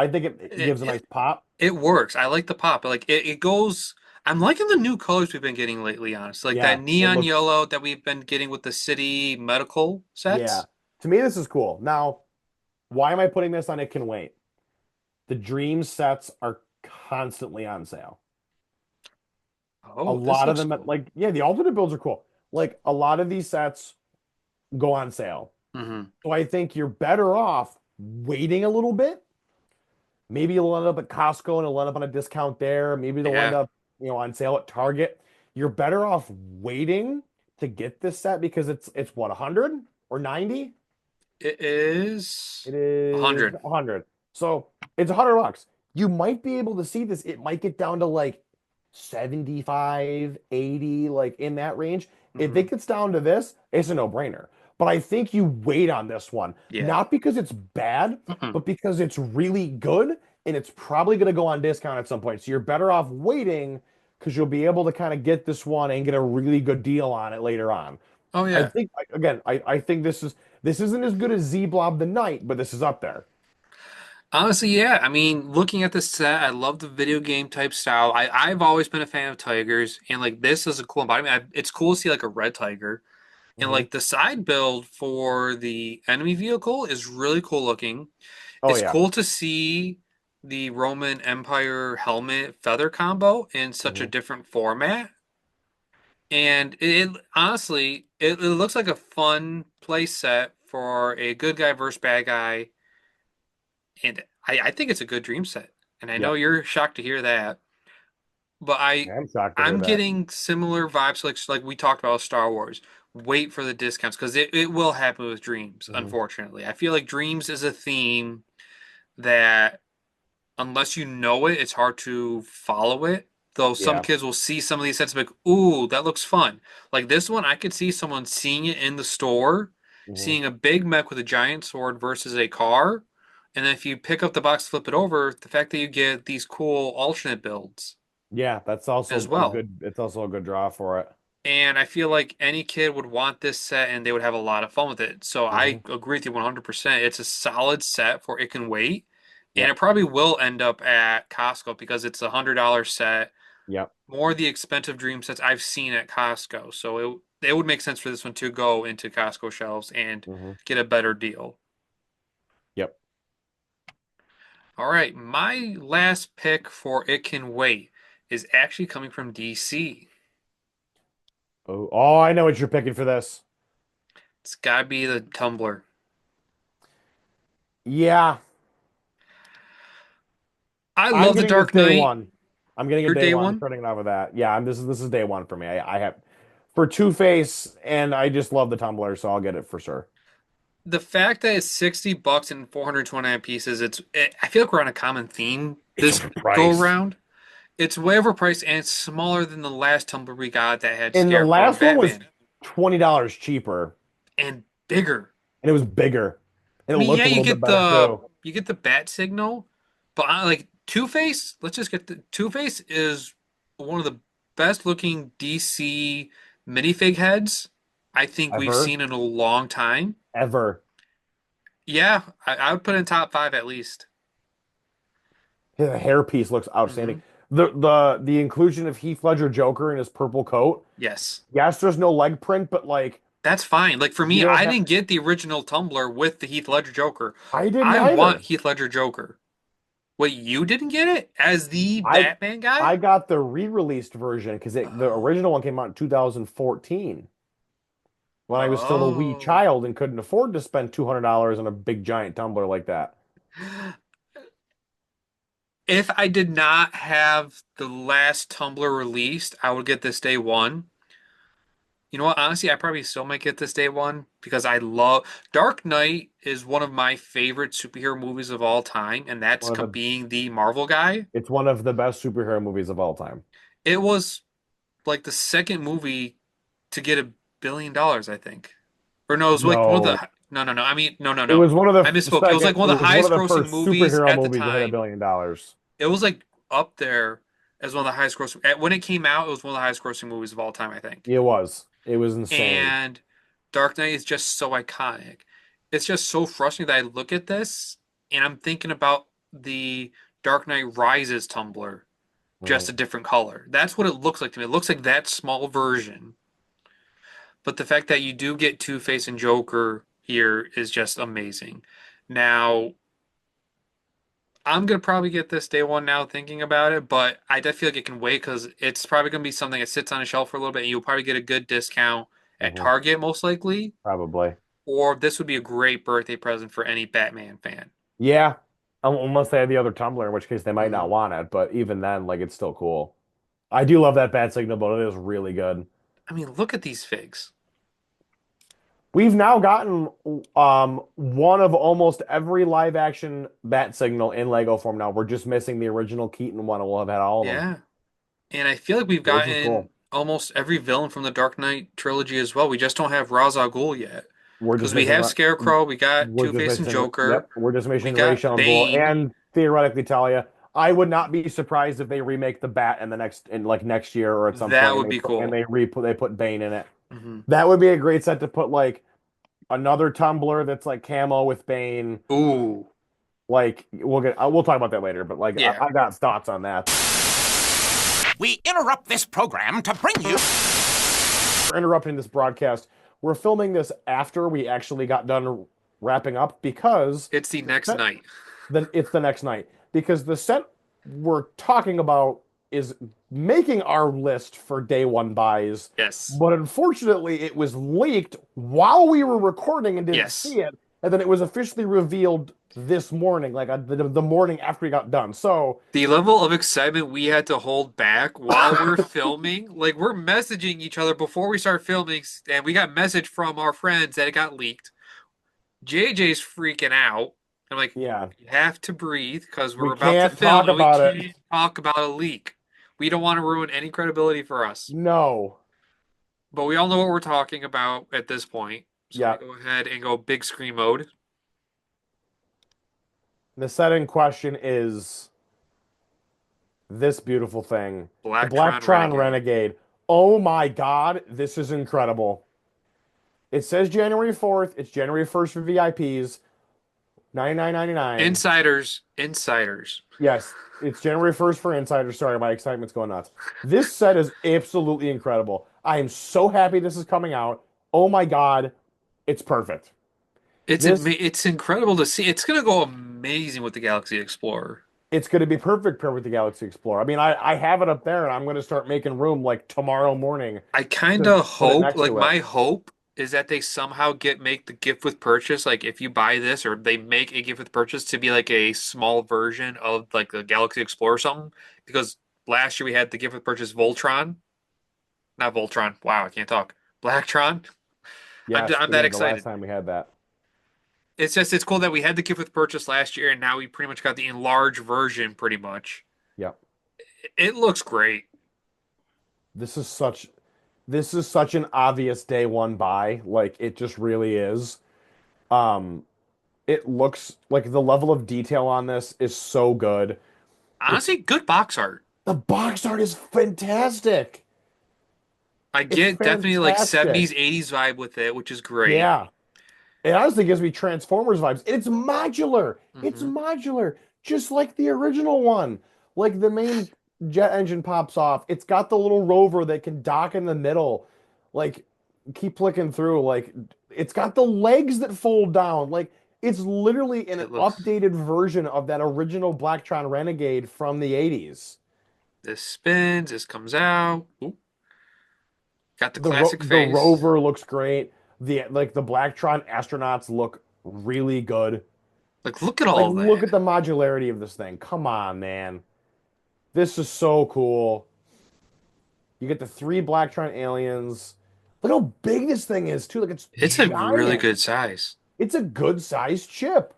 It, gives a it nice pop. it works. I like the pop, but like it goes. I'm liking the new colors we've been getting lately, honestly. Like that Yeah, it neon looks yellow that we've been getting with the city medical yeah. sets. To me, this is cool. Now, why am I putting this on It Can Wait? The Dream sets are constantly on sale. A Oh, this lot of looks them, cool. like, yeah, the alternate builds are cool. Like, a lot of these sets go on sale. Hmm. So I think you're better off waiting a little bit. Maybe you'll end up at Costco and it'll end up on a discount there. Maybe they'll end Yeah, up, on sale at Target. You're better off waiting to get this set because it's what, 100 or 90? it is It is 100. 100. So it's $100. You might be able to see this. It might get down to like 75, 80, like in that range. If Hmm. it gets down to this, it's a no-brainer. But I think you wait on this one, Yeah. not because it's bad, Mm-mm. but because it's really good and it's probably going to go on discount at some point. So you're better off waiting because you'll be able to kind of get this one and get a really good deal on it later on. Oh I yeah. think again, I think this isn't as good as Z Blob the Knight, but this is up there. Honestly, yeah. I mean, looking at this set, I love the video game type style. I've always been a fan of tigers, and like this is a cool embodiment. It's cool to see like a red tiger. And Hmm. like the side build for the enemy vehicle is really cool looking. Oh It's yeah. cool to see the Roman Empire helmet feather combo in such a Hmm. different format. And honestly, it looks like a fun play set for a good guy versus bad guy. And I think it's a good dream set. And I know Yep. you're shocked to hear that, but I'm shocked to hear I'm that. getting similar vibes like we talked about with Star Wars. Wait for the discounts because it will happen with Dreams, Hmm. unfortunately. I feel like Dreams is a theme that unless you know it, it's hard to follow it. Though some Yeah. kids will see some of these sets and be like, ooh, that looks fun. Like this one, I could see someone seeing it in the store, Hmm. seeing a big mech with a giant sword versus a car, And then if you pick up the box, flip it over, the fact that you get these cool alternate builds Yeah, that's as also a well. good. It's also a good draw for it. And I feel like any kid would want this set and they would have a lot of fun with it. So Hmm. I agree with you 100%. It's a solid set for it can wait. And Yep. it probably will end up at Costco because it's $100 set, Yep. more of the expensive dream sets I've seen at Costco. So it would make sense for this one to go into Costco shelves and Hmm. get a better deal. Yep. All right, my last pick for It Can Wait is actually coming from DC. Oh, I know what you're picking for this. It's gotta be the Tumbler. Yeah, I I'm love the getting this Dark day Knight. one. I'm getting a Your day day one. I'm one? starting off with that. Yeah, this is day one for me. I have for Two-Face, and I just love the tumbler, so I'll get it for sure. The fact that it's $60 and 429 pieces, I feel like we're on a common theme It's this go overpriced. around. It's way overpriced and it's smaller than the last tumbler we got that had And the Scarecrow and last one was Batman $20 cheaper, and bigger. and it was bigger, and I it mean, looked yeah, a little bit better too. you get the bat signal, but I, like Two-Face, let's just get the Two-Face is one of the best looking DC minifig heads I think we've Ever, seen in a long time. ever. Yeah, I would put in top five at least. His hairpiece looks outstanding. Hmm. The inclusion of Heath Ledger Joker in his purple coat. Yes. Yes, there's no leg print, but like That's fine. Like for you me, don't I have. didn't get the original Tumblr with the Heath Ledger Joker. I didn't I want either. Heath Ledger Joker. Wait, you didn't get it as the I Batman guy? I got the re-released version because the original one came out in 2014 when I was still a wee Oh. child and couldn't afford to spend $200 on a big giant tumbler like that. If I did not have the last Tumblr released, I would get this day one. You know what? Honestly, I probably still might get this day one because I love Dark Knight is one of my favorite superhero movies of all time, and that's One of the being the Marvel guy. It's one of the best superhero movies of all time. It was like the second movie to get $1 billion, I think. Or no, it was like one of No, the no. I mean, it no. was one of I the misspoke. It was second. like It one of the was one of highest the grossing first movies superhero at the movies to hit a time. billion dollars. It was like up there as one of the highest grossing. When it came out, it was one of the highest grossing movies of all time, I think. It was. It was insane. And Dark Knight is just so iconic. It's just so frustrating that I look at this and I'm thinking about the Dark Knight Rises Tumblr, just a Mhm. different color. That's what it looks like to me. It looks like that small version. But the fact that you do get Two-Face and Joker here is just amazing. Now, I'm gonna probably get this day one now thinking about it, but I do feel like it can wait because it's probably gonna be something that sits on a shelf for a little bit and you'll probably get a good discount at Mhm. Target most likely. Probably. Or this would be a great birthday present for any Batman fan. Yeah. Unless they had the other tumbler, in which case they might Mhm. not want it. But even then, like it's still cool. I do love that bat signal, but it is really good. I mean, look at these figs. We've now gotten one of almost every live action bat signal in Lego form now. We're just missing the original Keaton one, and we'll have had all of them, Yeah. And I feel like we've which is gotten cool. almost every villain from the Dark Knight trilogy as well. We just don't have Ra's al Ghul yet. We're just Because we missing have Scarecrow, we got we're just Two-Face and missing Joker, yep, we're just we missing Ra's got al Ghul, Bane. and theoretically Talia. I would not be surprised if they remake the Bat in the next in like next year or at some That point, and would be cool. they put Bane in it. Hmm. That would be a great set to put like another tumbler that's like camo with Bane. Ooh. Like we'll talk about that later, but like Yeah. I got thoughts on that. We interrupt this program to bring you. We're interrupting this broadcast. We're filming this after we actually got done wrapping up because It's the the next set night. then it's the next night because the set we're talking about is making our list for day one buys, Yes. but unfortunately it was leaked while we were recording and didn't Yes. see it, and then it was officially revealed this morning, like the morning after we got done. So The level of excitement we had to hold back while we're filming, like we're messaging each other before we start filming, and we got message from our friends that it got leaked. JJ's freaking out. I'm like, yeah, you have to breathe because we we're about to can't talk film and we about it. can't talk about a leak. We don't want to ruin any credibility for us. No. But we all know what we're talking about at this point. So let me Yeah. go ahead and go big screen mode. The set in question is this beautiful thing, the Blacktron Blacktron Renegade. Renegade. Oh my God, this is incredible. It says January 4th. It's January 1st for VIPs, 99.99. Insiders. Yes, it's January 1st for insiders. Sorry, my excitement's going nuts. This set is absolutely incredible. I am so happy this is coming out. Oh my God, it's perfect. This It's incredible to see. It's gonna go amazing with the Galaxy Explorer. it's going to be perfect paired with the Galaxy Explorer. I mean, I have it up there, and I'm going to start making room like tomorrow morning I kind to of put it hope, next like to it. my hope is that they somehow make the gift with purchase, like if you buy this or they make a gift with purchase to be like a small version of like the Galaxy Explorer or something. Because last year we had the gift with purchase Voltron, not Voltron. Wow, I can't talk. Blacktron. Yes, I'm we that had the last excited. time we had that. It's cool that we had the gift with purchase last year and now we pretty much got the enlarged version pretty much. Yep. It looks great. This is such this is such an obvious day one buy. Like it just really is. Um, it looks like the level of detail on this is so good. It's Honestly, good box art. the box art is fantastic. I It's get definitely like 70s, fantastic. 80s vibe with it, which is great. Yeah. It honestly gives me Transformers vibes. And it's modular. It's Hmm. modular, just like the original one. Like the main jet engine pops off. It's got the little rover that can dock in the middle. Like, keep flicking through. Like, it's got the legs that fold down. Like, it's literally an It looks. updated version of that original Blacktron Renegade from the 80s. This spins, this comes out. Ooh, got the classic The face. rover looks great. The Blacktron astronauts look really good. Like, look at Like, all look that. at the modularity of this thing. Come on, man. This is so cool. You get the three Blacktron aliens. Look how big this thing is, too. Like, it's It's a really giant. good size. It's a good sized chip.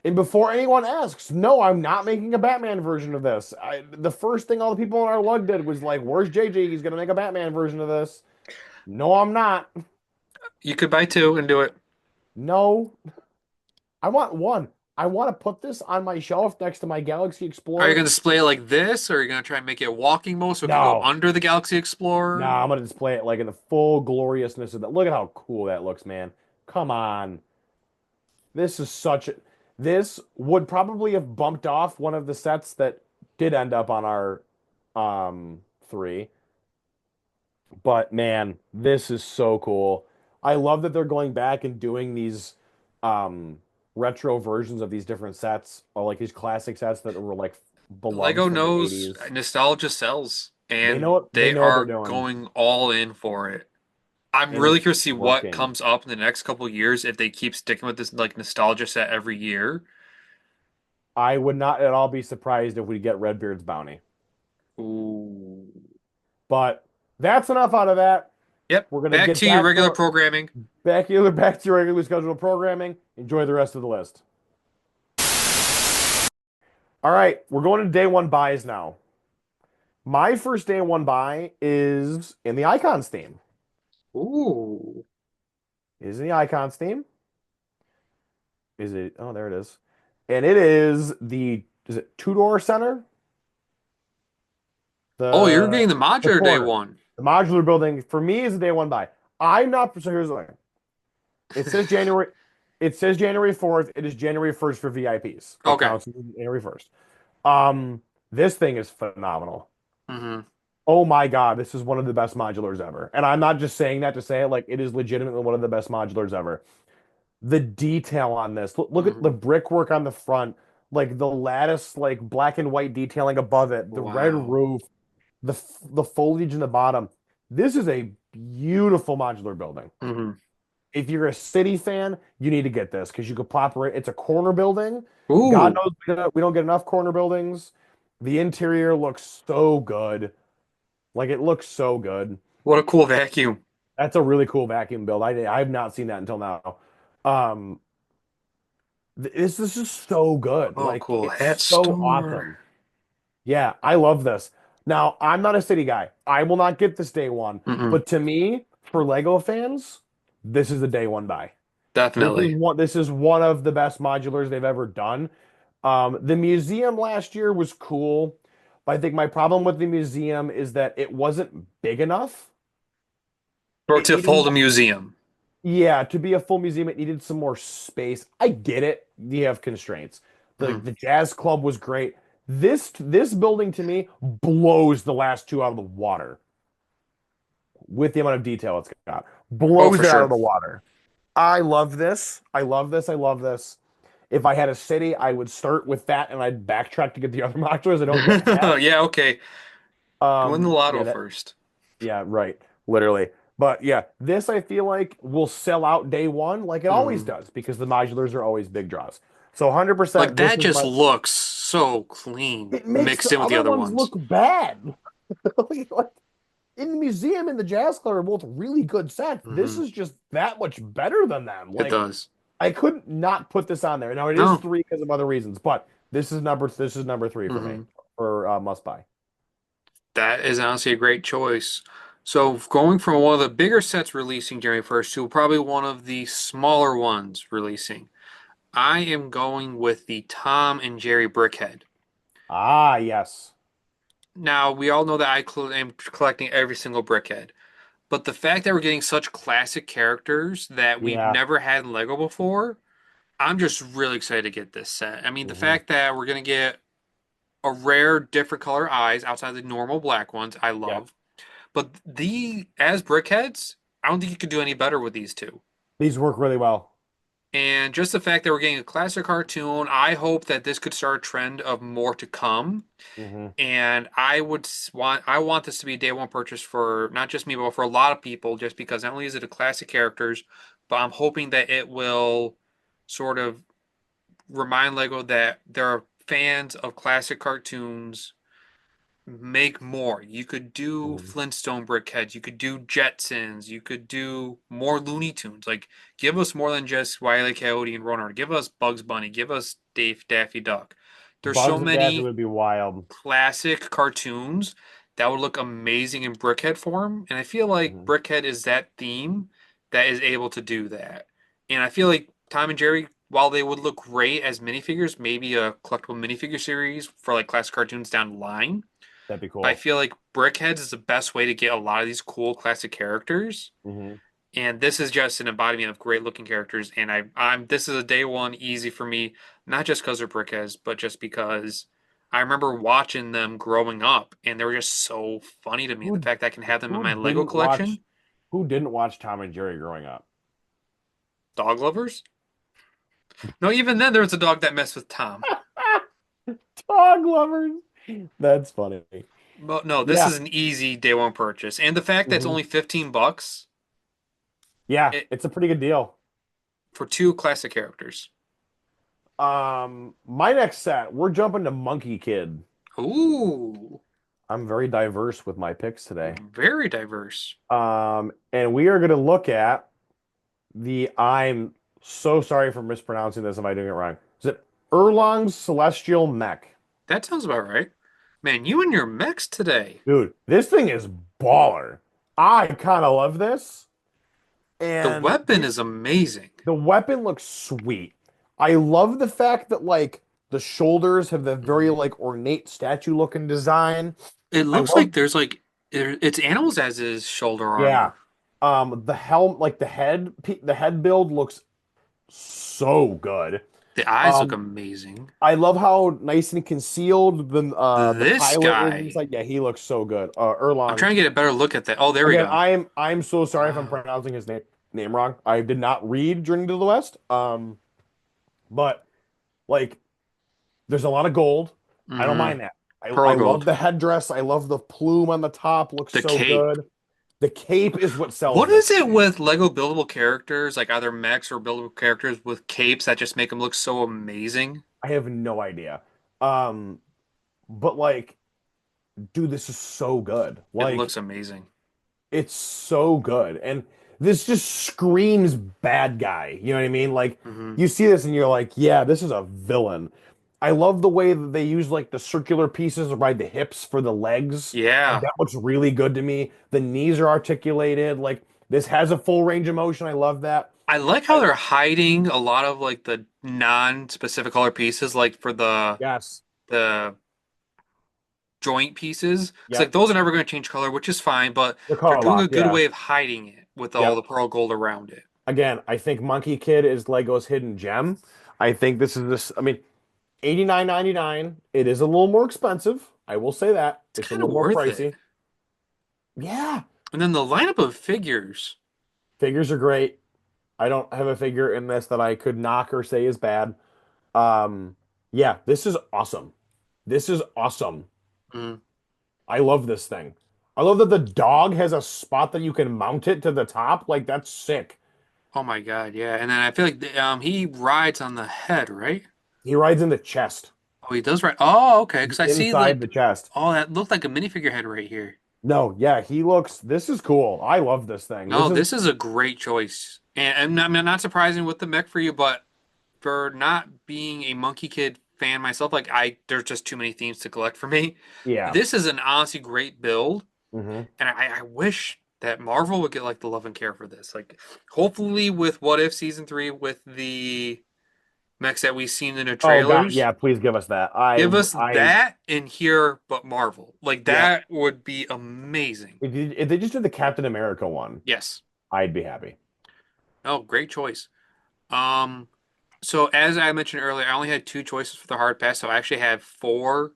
And before anyone asks, no, I'm not making a Batman version of this. The first thing all the people in our lug did was like, where's JJ? He's going to make a Batman version of this. No, I'm not. You could buy two and do it. No, I want one. I want to put this on my shelf next to my Galaxy Are you Explorer. going to display it like this, or are you going to try and make it walking mode so it can go No, under the Galaxy no, Explorer? I'm gonna display it like in the full gloriousness of that. Look at how cool that looks, man. Come on. This is such a this would probably have bumped off one of the sets that did end up on our three. But man, this is so cool. I love that they're going back and doing these retro versions of these different sets, or like these classic sets that were like beloveds Lego from the knows 80s. nostalgia sells, and They they know what they're are doing, going all in for it. I'm and really it's curious to see what working. comes up in the next couple of years if they keep sticking with this like nostalgia set every year. I would not at all be surprised if we get Redbeard's bounty. Ooh. But that's enough out of that. Yep. We're gonna Back get to your back regular to programming. back to regularly scheduled programming. Enjoy the rest of the list. All right, we're going to day one buys now. My first day one buy is in the Icons theme. Ooh. Is in the Icons theme. Is it? Oh, there it is. And it is it two-door center? Oh, you're The getting the the modular day corner. one. The modular building for me is a day one buy. I'm not so here's the thing. It says January. It says January 4th. It is January 1st for VIPs. It Okay. counts as January 1st. Um, this thing is phenomenal. Hmm. Oh my God, this is one of the best modulars ever. And I'm not just saying that to say it, like it is legitimately one of the best modulars ever. The detail on this. Look at the Hmm. brickwork on the front, like the lattice, like black and white detailing above it, the red Wow. roof, the foliage in the bottom. This is a beautiful modular building. Hmm. If you're a city fan, you need to get this because you could plop right. It's a corner building. God Ooh. knows we don't get enough corner buildings. The interior looks so good. Like it looks so good. What a cool vacuum. That's a really cool vacuum build. I've not seen that until now. Um, this is so good. Oh, Like cool. it's Hat so store. awesome. Yeah, I love this. Now, I'm not a city guy. I will not get this day one. Mm-mm. But to me, for Lego fans, this is a day one buy. Definitely. This is one of the best modulars they've ever done. The museum last year was cool, but I think my problem with the museum is that it wasn't big enough. Or It to needed hold a more, museum. yeah, to be a full museum, it needed some more space. I get it. You have constraints. The Mhm. the jazz club was great. This building to me blows the last two out of the water with the amount of detail it's got. Oh, Blows for it out of sure. the water. I love this. I love this. I love this. If I had a city, I would start with that and I'd backtrack to get the other modules I don't yet have. Yeah, okay. Win the Yeah, lotto that first. yeah, right. Literally. But yeah, this I feel like will sell out day one like it always Mhm. does because the modulars are always big draws. So Like 100% this that is just my looks so clean it makes mixed the in with the other other ones ones. look bad. Like in the museum and the jazz club are both really good sets. This Hmm. is just that much better than them. It Like does. I couldn't not put this on there. Now it is No. three because of other reasons, but this is number three for me Hmm. for must buy. That is honestly a great choice. So going from one of the bigger sets releasing January 1st to probably one of the smaller ones releasing, I am going with the Tom and Jerry Brickhead. Ah, yes. Now, we all know that am collecting every single Brickhead, but the fact that we're getting such classic characters that we've Yeah. never had in Lego before, I'm just really excited to get this set. I mean, the Hmm. fact that we're going to get a rare different color eyes outside the normal black ones, I Yep. love. But as Brickheads, I don't think you could do any better with these two. These work really well. And just the fact that we're getting a classic cartoon, I hope that this could start a trend of more to come. Hmm. And I want this to be a day one purchase for not just me, but for a lot of people, just because not only is it a classic characters, but I'm hoping that it will sort of remind Lego that there are fans of classic cartoons. Make more. You could do Hmm. Flintstone brickheads. You could do Jetsons. You could do more Looney Tunes. Like, give us more than just Wile E. Coyote and Ronar. Give us Bugs Bunny. Give us Dave Daffy Duck. There's so Bugs and Daffy many would be wild. classic cartoons that would look amazing in brickhead form, and I feel like Hmm. brickhead is that theme that is able to do that. And I feel like Tom and Jerry, while they would look great as minifigures, maybe a collectible minifigure series for like classic cartoons down the line. That'd be But I cool. feel like Brickheads is the best way to get a lot of these cool classic characters. Hmm. And this is just an embodiment of great looking characters. And I'm this is a day one easy for me, not just because they're Brickheads, but just because I remember watching them growing up, and they were just so funny to me. And the Who fact that I can have them in who my Lego didn't watch collection, who didn't watch Tom and Jerry growing up? dog lovers. No, even then there was a dog that messed with Tom. Dog lovers. That's funny. But no, this Yeah. is an easy day one purchase, and the fact that it's Hmm. only $15, Yeah, it it's a pretty good deal. for two classic characters. My next set, we're jumping to Monkey Kid. Ooh. I'm very diverse with my picks today. Very diverse. And we are going to look at I'm so sorry for mispronouncing this if I doing it wrong. Is it Erlang's Celestial Mech? That sounds about right. Man, you and your mechs today. Dude, this thing is baller. I kind of love this. The And weapon is amazing. the weapon looks sweet. I love the fact that like the shoulders have the very Mhm. like ornate statue looking design. It I looks love like there's like it's animals as is shoulder yeah. armor. The helm like the head build looks so good. The eyes look Um amazing. I love how nice and concealed the This pilot is guy, inside. Yeah, he looks so good. I'm Erlang. trying to get a better look at that. Oh, there we Again, go. I'm so sorry if I'm Wow. pronouncing his name wrong. I did not read Journey to the West. But like there's a lot of gold. I don't Hmm. mind that. I Pearl love gold. the headdress. I love the plume on the top. Looks The so cape. good. The cape is what sells What this is to it me. with Lego buildable characters, like either mechs or buildable characters with capes that just make them look so amazing? I have no idea. Um, but like, dude, this is so good. It Like, looks amazing. it's so good. And this just screams bad guy. You know what I mean? Like, Hmm. you see this and you're like, yeah, this is a villain. I love the way that they use like the circular pieces by the hips for the legs. Like Yeah. that looks really good to me. The knees are articulated. Like This has a full range of motion. I love that. I like how they're hiding a lot of like the non-specific color pieces, like for Yes. the joint pieces. It's like Yep. those are never going to change color, which is fine, but The they're color doing a lock. good Yeah. way of hiding it with all the Yep. pearl gold around it. Again, I think Monkey Kid is Lego's hidden gem. I think this is this. I mean, 89.99. It is a little more expensive. I will say that. It's It's a kind of little more worth it. pricey. Yeah. And then the lineup of figures. Figures are great. I don't have a figure in this that I could knock or say is bad. Um, yeah, this is awesome. This is awesome. Mm. I love this thing. I love that the dog has a spot that you can mount it to the top. Like that's sick. Oh my God, yeah. And then I feel like he rides on the head, right? He rides in the chest, Oh, he does ride. Oh, okay. Because I see inside the like, chest. oh, that looked like a minifigure head right here. No, yeah, he looks. This is cool. I love this thing. This No, is this is a great choice. And I mean, not surprising with the mech for you, but for not being a Monkey Kid fan myself, like there's just too many themes to collect for me. yeah. This is an honestly great build, Hmm. and I wish that Marvel would get like the love and care for this. Like, hopefully, with What If season 3, with the mechs that we've seen in the Oh God, trailers, yeah. Please give us that. give us I, that in here, but Marvel. Like yeah. that would be amazing. If they just did the Captain America one, Yes. I'd be happy. Oh, great choice. Um, so as I mentioned earlier, I only had two choices for the hard pass, so I actually have four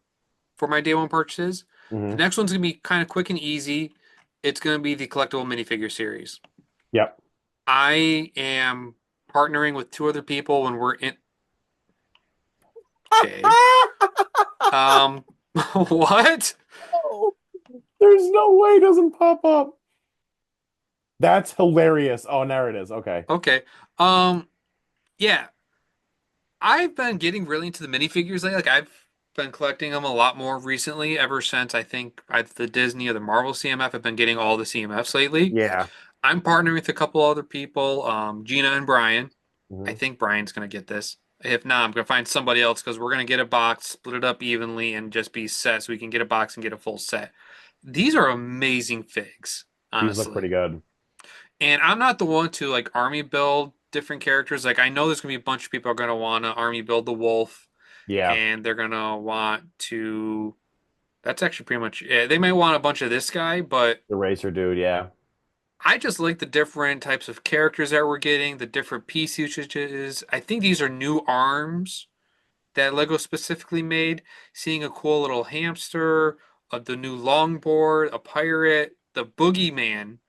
for my day one purchases. The Hmm. next one's gonna be kind of quick and easy. It's gonna be the collectible minifigure series. Yep. I am partnering with two other people when we're in. Okay. Um, what? Oh, there's no way it doesn't pop up. That's hilarious. Oh, there it is. Okay. Okay. Um, yeah. I've been getting really into the minifigures lately. Like I've been collecting them a lot more recently, ever since I think either the Disney or the Marvel CMF. I've been getting all the CMFs lately. Yeah. I'm partnering with a couple other people, Gina and Brian. I Hmm. think Brian's gonna get this. If not, I'm gonna find somebody else because we're gonna get a box, split it up evenly, and just be set so we can get a box and get a full set. These are amazing figs, These look pretty honestly. good. And I'm not the one to like army build different characters. Like I know there's gonna be a bunch of people are gonna want to army build the wolf, Yeah. and they're gonna want to. That's actually pretty much it. They may want a bunch of this guy, but The racer dude. Yeah. I just like the different types of characters that we're getting, the different piece usages. I think these are new arms that Lego specifically made. Seeing a cool little hamster, the new longboard, a pirate, the boogeyman.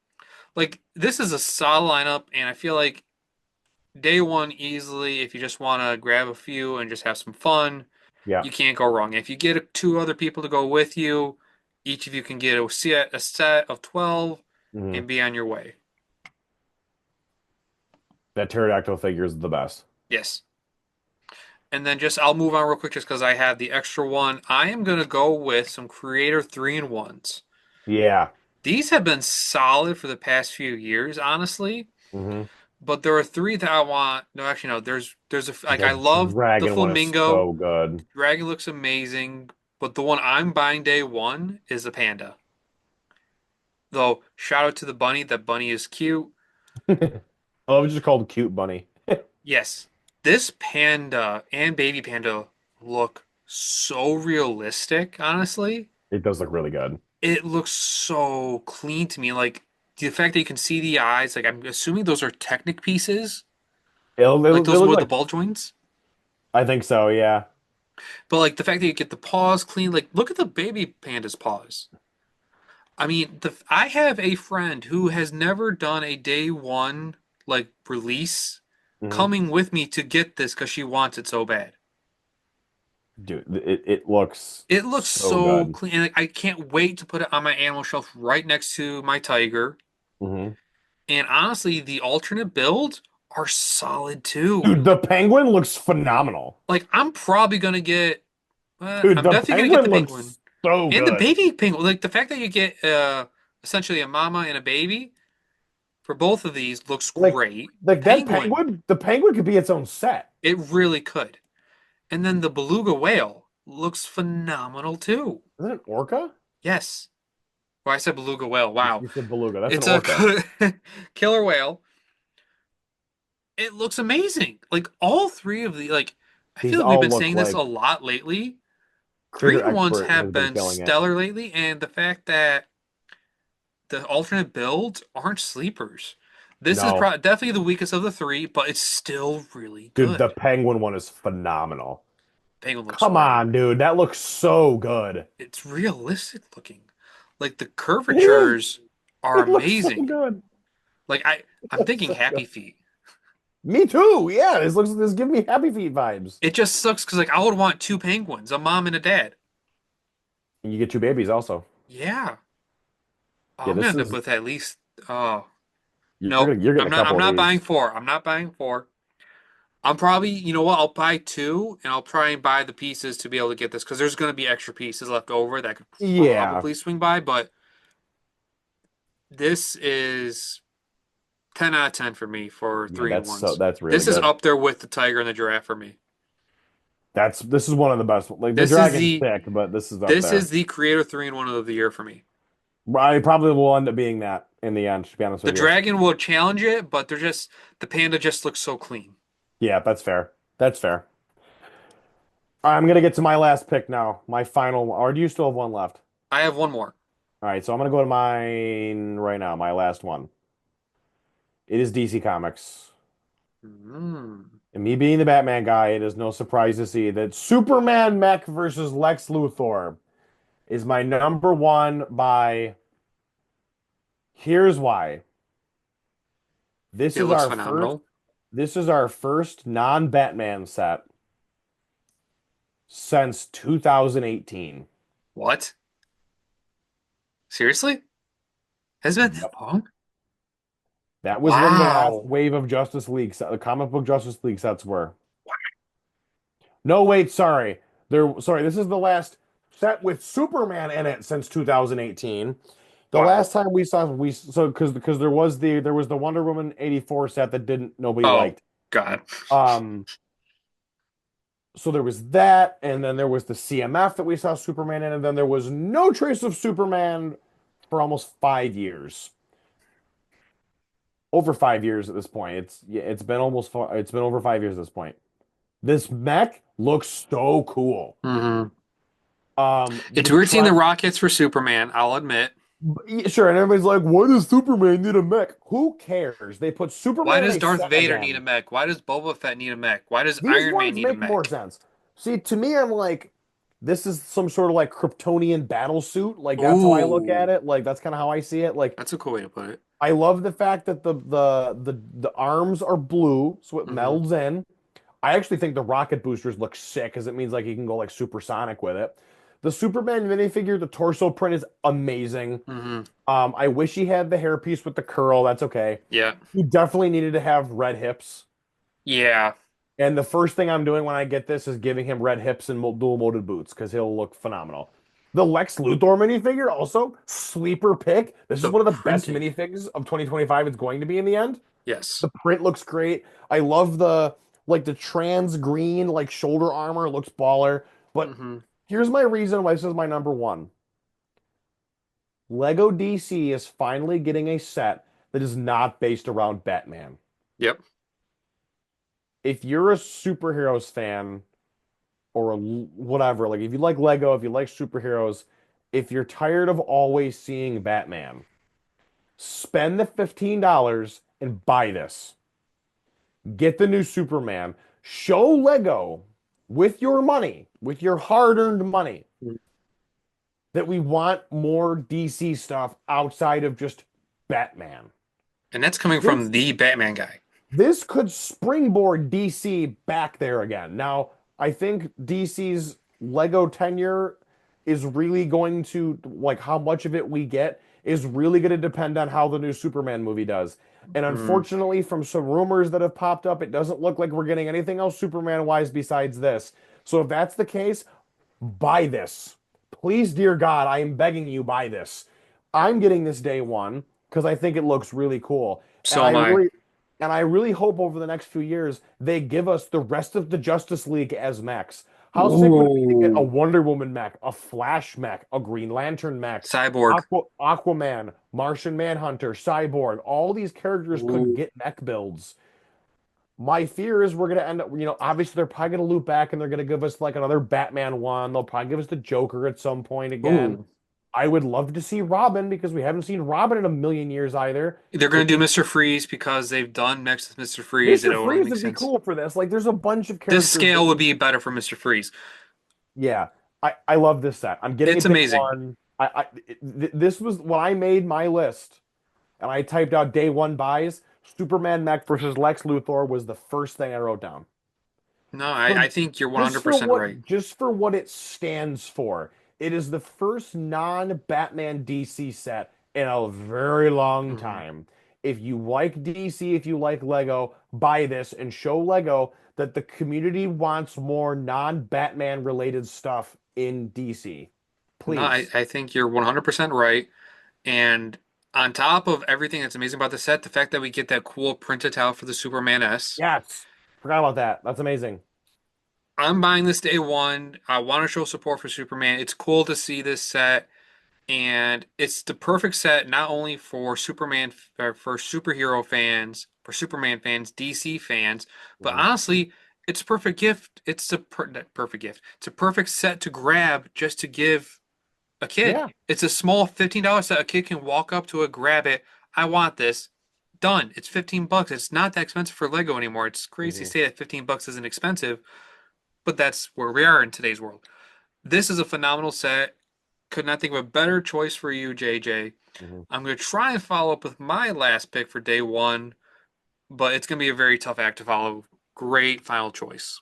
Like this is a solid lineup, and I feel like day one easily, if you just want to grab a few and just have some fun, Yeah. you can't go wrong. If you get two other people to go with you, each of you can get a set of 12 Hmm. and be on your way. That pterodactyl figure is the best. Yes. And then just I'll move on real quick just because I have the extra one. I am gonna go with some Creator 3-in-1s. Yeah. These have been solid for the past few years, honestly. Hmm. But there are three that I want. No, actually, no. There's a like I The love the dragon one is flamingo. so good. Dragon looks amazing, but the one I'm buying day one is the panda. Though shout out to the bunny. That bunny is cute. Oh, it was just called Cute Bunny. Yes, this panda and baby panda look so realistic, honestly. It does look really good. It looks so clean to me. Like the fact that you can see the eyes, like I'm assuming those are Technic pieces, like They those look were the like, ball joints. I think so, yeah. But like the fact that you get the paws clean, like look at the baby panda's paws. I mean, I have a friend who has never done a day one like release Hmm. coming with me to get this because she wants it so bad. Dude, it looks It looks so so good. clean, and like, I can't wait to put it on my animal shelf right next to my tiger. Hmm. And honestly, the alternate builds are solid too. Dude, the penguin looks phenomenal. Like I'm probably gonna get, Dude, I'm the definitely gonna get penguin the penguin looks so and the good. baby penguin. Like the fact that you get essentially a mama and a baby for both of these looks Like, great. like that Penguin, penguin, the penguin could be its own set. it really could. And then the beluga whale looks phenomenal too. Isn't it orca? Yes. Well, I said beluga whale. Wow. You said beluga. That's an It's a orca. killer whale. It looks amazing. Like all three of the like I These feel like we've all been look saying this a like lot lately. Three Critter and ones Expert has have been been killing it. stellar lately, and the fact that the alternate builds aren't sleepers. This is No, definitely the weakest of the three, but it's still really dude, the good. penguin one is phenomenal. Penguin looks Come great. on, dude, that looks so good. It's realistic looking. Like the It is. curvatures are It looks so amazing. good. Like It I'm looks thinking so good. Happy Feet. Me too. Yeah, this gives me Happy Feet vibes. It just sucks because like I would want two penguins, a mom and a dad. And you get two babies also. Yeah. Oh, Yeah, I'm gonna this end up is with at least oh you're nope. gonna you're getting I'm a not I'm couple of not buying these. four. I'm not buying four. I'm probably, you know what, I'll buy two and I'll try and buy the pieces to be able to get this because there's gonna be extra pieces left over that could Yeah. probably swing by, but this is 10 out of 10 for me for Yeah, three and ones. that's really This is good. up there with the tiger and the giraffe for me. This is one of the best. Like the This is dragon's the sick, but this is up this there. is the creator three and one of the year for me. I probably will end up being that in the end, to be honest The with you. dragon will challenge it, but they're just the panda just looks so clean. Yeah, that's fair. That's fair. I'm gonna get to my last pick now. My final, or do you still have one left? I have one more. All right, so I'm gonna go to mine right now, my last one. It is DC Comics. Mm. And me being the Batman guy, it is no surprise to see that Superman Mech versus Lex Luthor is my number one by here's why. This It is looks our first phenomenal. this is our first non-Batman set since 2018. What? Seriously? Has it been that Yep. long? That was when the last Wow. wave of Justice League, the comic book Justice League sets were. No, wait, sorry. Sorry, this is the last set with Superman in it since 2018. The Wow. last time because there was the Wonder Woman 84 set that didn't nobody Oh, liked. God. Um so there was that, and then there was the CMF that we saw Superman in, and then there was no trace of Superman for almost 5 years. Over 5 years at this point. It's been it's been over 5 years at this point. This mech looks so cool. Hmm. The It's weird seeing the trend, rockets for Superman, I'll admit. sure, and everybody's like, "Why does Superman need a mech?" Who cares? They put Why Superman in does a Darth set Vader need a again. mech? Why does Boba Fett need a mech? Why does These Iron Man ones need a make more mech? sense. See, to me, I'm like, this is some sort of like Kryptonian battle suit. Like that's how I look at Ooh, it. Like that's kind of how I see it. Like that's a cool way to put it. I love the fact that the arms are blue, so it Hmm. melds in. I actually think the rocket boosters look sick because it means like you can go like supersonic with it. The Superman minifigure, the torso print is amazing. Hmm. I wish he had the hairpiece with the curl. That's okay. Yeah. He definitely needed to have red hips. Yeah. And the first thing I'm doing when I get this is giving him red hips and dual molded boots because he'll look phenomenal. The Lex Luthor minifigure also sleeper pick. This is The one of the best printing. minifigs of 2025. It's going to be in the end. Yes. The print looks great. I love the trans green like shoulder armor looks baller. But Hmm. here's my reason why this is my number one. Lego DC is finally getting a set that is not based around Batman. Yep. If you're a superheroes fan or whatever, like if you like Lego, if you like superheroes, if you're tired of always seeing Batman, spend the $15 and buy this. Get the new Superman. Show Lego with your money, with your hard-earned money, that we want more DC stuff outside of just Batman. And that's coming This from the Batman guy. this could springboard DC back there again. Now, I think DC's Lego tenure is really going to, like, how much of it we get is really going to depend on how the new Superman movie does. And Mm. unfortunately, from some rumors that have popped up, it doesn't look like we're getting anything else Superman wise besides this. So if that's the case, buy this. Please, dear God, I am begging you, buy this. I'm getting this day one because I think it looks really cool. And So I am I. really and I really hope over the next few years they give us the rest of the Justice League as mechs. How sick would it be to get a Ooh, Wonder Woman mech, a Flash mech, a Green Lantern mech, Cyborg. Aquaman, Martian Manhunter, Cyborg? All these characters could Ooh. get mech builds. My fear is we're gonna end up, obviously they're probably gonna loop back and they're gonna give us like another Batman one. They'll probably give us the Joker at some point again. Ooh. I would love to see Robin because we haven't seen Robin in a million years either. They're gonna It, do Mr. Freeze because they've done next with Mr. Freeze. It Mr. only Freeze makes would be sense. cool for this. Like, there's a bunch of This characters that scale would we be could, better for Mr. Freeze. yeah. I love this set. I'm getting It's it day amazing. one. This was when I made my list and I typed out day one buys. Superman mech versus Lex Luthor was the first thing I wrote down. No, For I think you're just 100% right. what it stands for. It is the first non-Batman DC set in a very long Mhm. time. If you like DC, if you like Lego, buy this and show Lego that the community wants more non-Batman related stuff in DC. No, Please. I think you're 100% right. And on top of everything that's amazing about the set, the fact that we get that cool printed towel for the Superman S. Yes. Forgot about that. That's amazing. I'm buying this day one. I want to show support for Superman. It's cool to see this set, and it's the perfect set not only for Superman for superhero fans, for Superman fans, DC fans, but Mhm. honestly, it's a perfect gift. It's a perfect gift. It's a perfect set to grab just to give a kid. Yeah. It's a small $15 set. A kid can walk up to it, grab it. I want this. Done. It's 15 bucks. It's not that expensive for Lego anymore. It's crazy to Mhm. say that 15 bucks isn't expensive, but that's where we are in today's world. This is a phenomenal set. Could not think of a better choice for you, JJ. Mhm. I'm going to try and follow up with my last pick for day one, but it's going to be a very tough act to follow. Great final choice.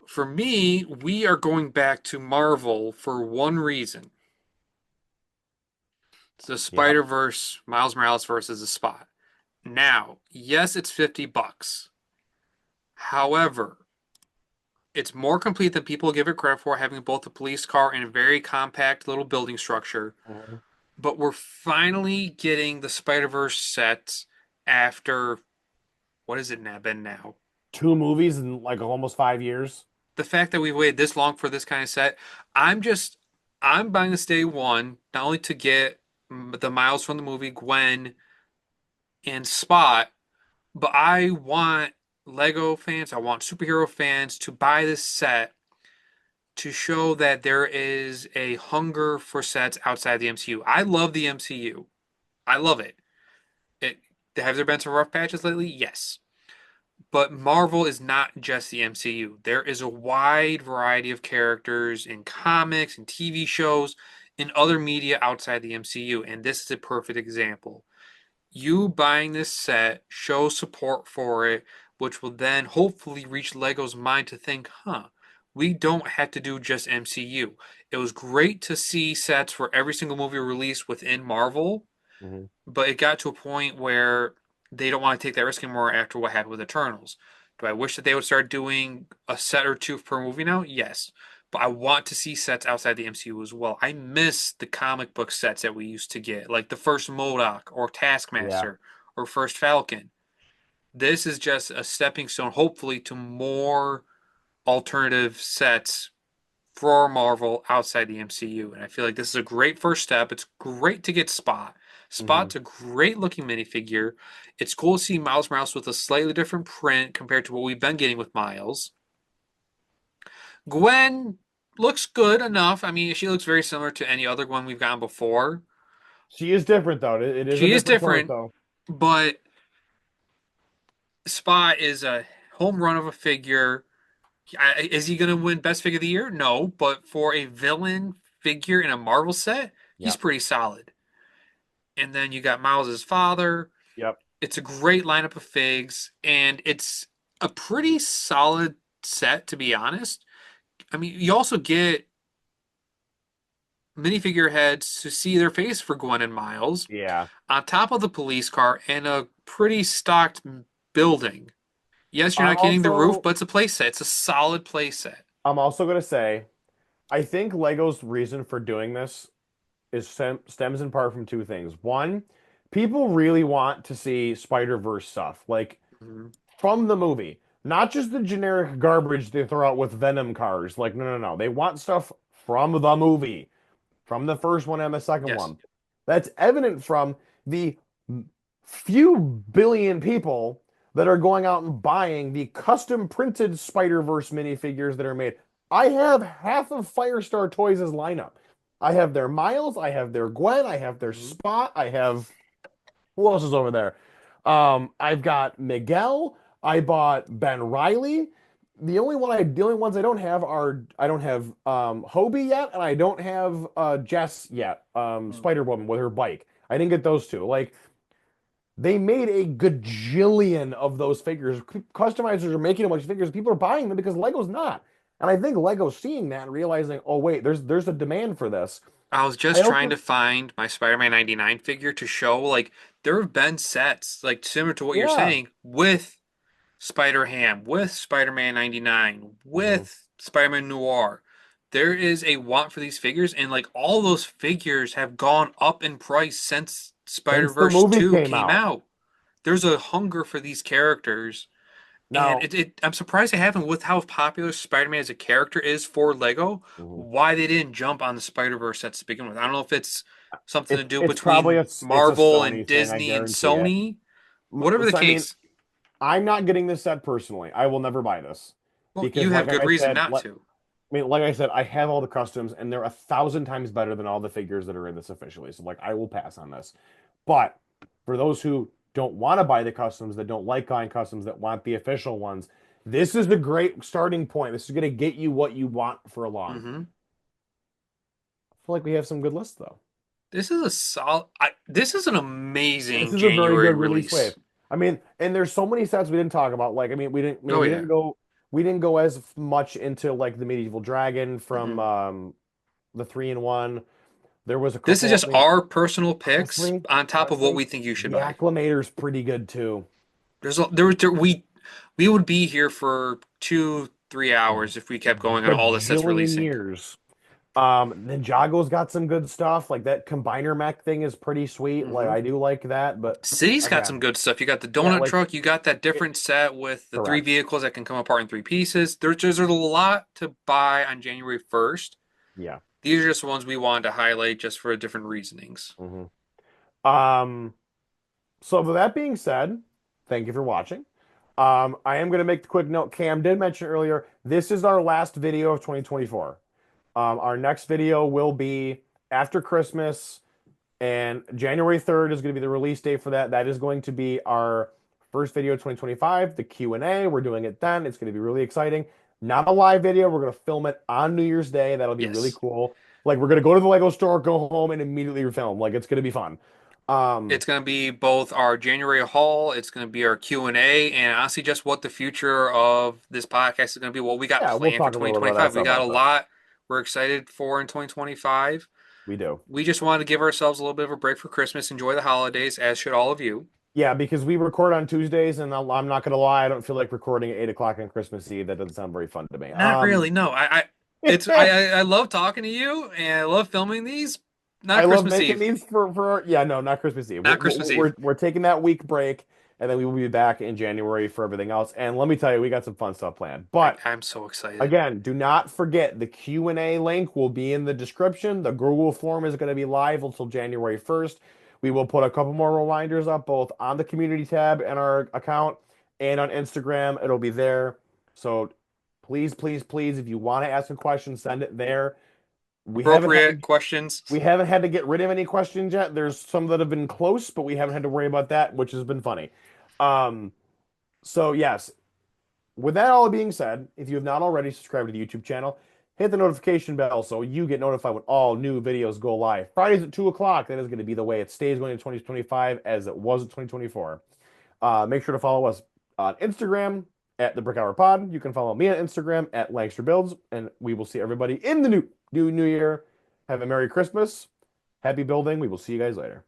For me, we are going back to Marvel for one reason. It's the Yep. Spider-Verse Miles Morales versus the Spot. Now, yes, it's 50 bucks. However, it's more complete than people give it credit for, having both a police car and a very compact little building structure. Mhm. But we're finally getting the Spider-Verse set after what has it now been now? Two movies in like almost 5 years. The fact that we waited this long for this kind of set, I'm just I'm buying this day one not only to get the Miles from the movie, Gwen and Spot, but I want Lego fans, I want superhero fans to buy this set to show that there is a hunger for sets outside the MCU. I love the MCU. I love it. It have there been some rough patches lately? Yes. But Marvel is not just the MCU. There is a wide variety of characters in comics and TV shows and other media outside the MCU, and this is a perfect example. You buying this set shows support for it, which will then hopefully reach Lego's mind to think, huh, we don't have to do just MCU. It was great to see sets for every single movie released within Marvel, Mhm. but it got to a point where they don't want to take that risk anymore after what happened with Eternals. Do I wish that they would start doing a set or two per movie now? Yes. But I want to see sets outside the MCU as well. I miss the comic book sets that we used to get, like the first MODOK or Yeah. Taskmaster or first Falcon. This is just a stepping stone, hopefully, to more alternative sets for Marvel outside the MCU. And I feel like this is a great first step. It's great to get Spot. Mhm. Spot's a great looking minifigure. It's cool to see Miles Morales with a slightly different print compared to what we've been getting with Miles. Gwen looks good enough. I mean, she looks very similar to any other Gwen we've gotten before. She is different though. It is a She is different quote different, though. but Spot is a home run of a figure. Is he going to win Best Figure of the Year? No, but for a villain figure in a Marvel set, he's Yep. pretty solid. And then you got Miles's father. Yep. It's a great lineup of figs, and it's a pretty solid set, to be honest. I mean, you also get minifigure heads to see their face for Gwen and Miles Yeah. on top of the police car and a pretty stocked building. Yes, you're I'm not getting the roof, also but it's a play set. It's a solid play set. I'm also gonna say I think Lego's reason for doing this is stems in part from two things. One, people really want to see Spider-Verse stuff, like Mhm. from the movie. Not just the generic garbage they throw out with Venom cars. Like, no, no, no. They want stuff from the movie, from the first one and the second Yes. one. That's evident from the few billion people that are going out and buying the custom printed Spider-Verse minifigures that are made. I have half of Firestar Toys' lineup. I have their Miles, I have their Gwen, I have their Mhm. Spot, I have who else is over there? I've got Miguel. I bought Ben Riley. The only ones I don't have are I don't have Hobie yet, and I don't have Jess yet. Mm. Spider Woman with her bike. I didn't get those two. Like they made a gajillion of those figures. Customizers are making a bunch of figures. People are buying them because Lego's not. And I think Lego's seeing that and realizing, oh wait, there's a demand for this. I was I just trying also to find my Spider-Man 99 figure to show like there have been sets like similar to what you're yeah. saying with Spider-Ham, with Spider-Man 99, Mhm. with Spider-Man Noir. There is a want for these figures, and like all those figures have gone up in price since Since the Spider-Verse movie 2 came came out. out. There's a hunger for these characters, and Now, I'm surprised they haven't with how popular Spider-Man as a character is for Lego, mhm. why they didn't jump on the Spider-Verse sets to begin with. I don't know if it's something to do It's probably between it's a Marvel and Sony thing, I Disney and guarantee it. Sony. Whatever the So I mean, case. I'm not getting this set personally. I will never buy this Well, because, you have like good I reason said, not to. like I said, I have all the customs, and they're 1,000 times better than all the figures that are in this officially. So, like, I will pass on this. But for those who don't want to buy the customs, that don't like buying customs, that want the official ones, this is a great starting point. This is going to get you what you want for a launch. Hmm. I feel like we have some good lists though. This is a solid. This is an This amazing is a very January good release wave. release. I mean, and there's so many sets we didn't talk about. Like, Oh yeah. we didn't go as much into like the medieval dragon from Mm-mm. the 3-in-1. There was a This is couple. just our personal picks Honestly, on top of what honestly, we think you should the buy. Acclimator's pretty good too. We would be here for 2-3 hours if we kept going on all the sets Bajillion releasing. years. Ninjago's got some good stuff. Like that combiner mech thing is pretty sweet. Like Hmm. I do like that, but City's got some again, good stuff. You got the yeah, donut like truck. You got that it, different set with the three correct. vehicles that can come apart in three pieces. There's a lot to buy on January 1st. Yeah. These are just the ones we wanted to highlight just for different reasonings. Hmm. Um, so with that being said, thank you for watching. I am going to make the quick note. Cam did mention earlier, this is our last video of 2024. Our next video will be after Christmas, and January 3rd is going to be the release date for that. That is going to be our first video of 2025, the Q&A. We're doing it then. It's going to be really exciting. Not a live video. We're going to film it on New Year's Day. That'll be really Yes. cool. Like we're going to go to the Lego store, go home, and immediately film. Like it's going to be fun. Um, It's going to be both our January haul, it's going to be our Q&A, and honestly just what the future of this podcast is going to be, what we got yeah, we'll planned for talk a little bit about that 2025. We stuff got a also. lot we're excited for in 2025. We do. We just wanted to give ourselves a little bit of a break for Christmas, enjoy the holidays, as should all of you. Yeah, because we record on Tuesdays, and I'm not gonna lie, I don't feel like recording at 8 o'clock on Christmas Eve. That doesn't sound very fun to me. Not really, no. I love talking to you and I love filming these. I Not love Christmas making Eve. these for yeah, no, not Christmas Eve. Not Christmas Eve. We're taking that week break, and then we will be back in January for everything else. And let me tell you, we got some fun stuff planned. But I'm so excited. again, do not forget the Q&A link will be in the description. The Google form is going to be live until January 1st. We will put a couple more reminders up both on the community tab and our account and on Instagram. It'll be there. So please, please, please, if you want to ask a question, send it there. We haven't had Appropriate to questions. we haven't had to get rid of any questions yet. There's some that have been close, but we haven't had to worry about that, which has been funny. Um, so yes, with that all being said, if you have not already subscribed to the YouTube channel, hit the notification bell so you get notified when all new videos go live. Fridays at 2 o'clock, that is going to be the way it stays going in 2025 as it was in 2024. Make sure to follow us on Instagram at the Brick Hour Pod. You can follow me on Instagram at Langster Builds, and we will see everybody in the new year. Have a Merry Christmas. Happy building. We will see you guys later.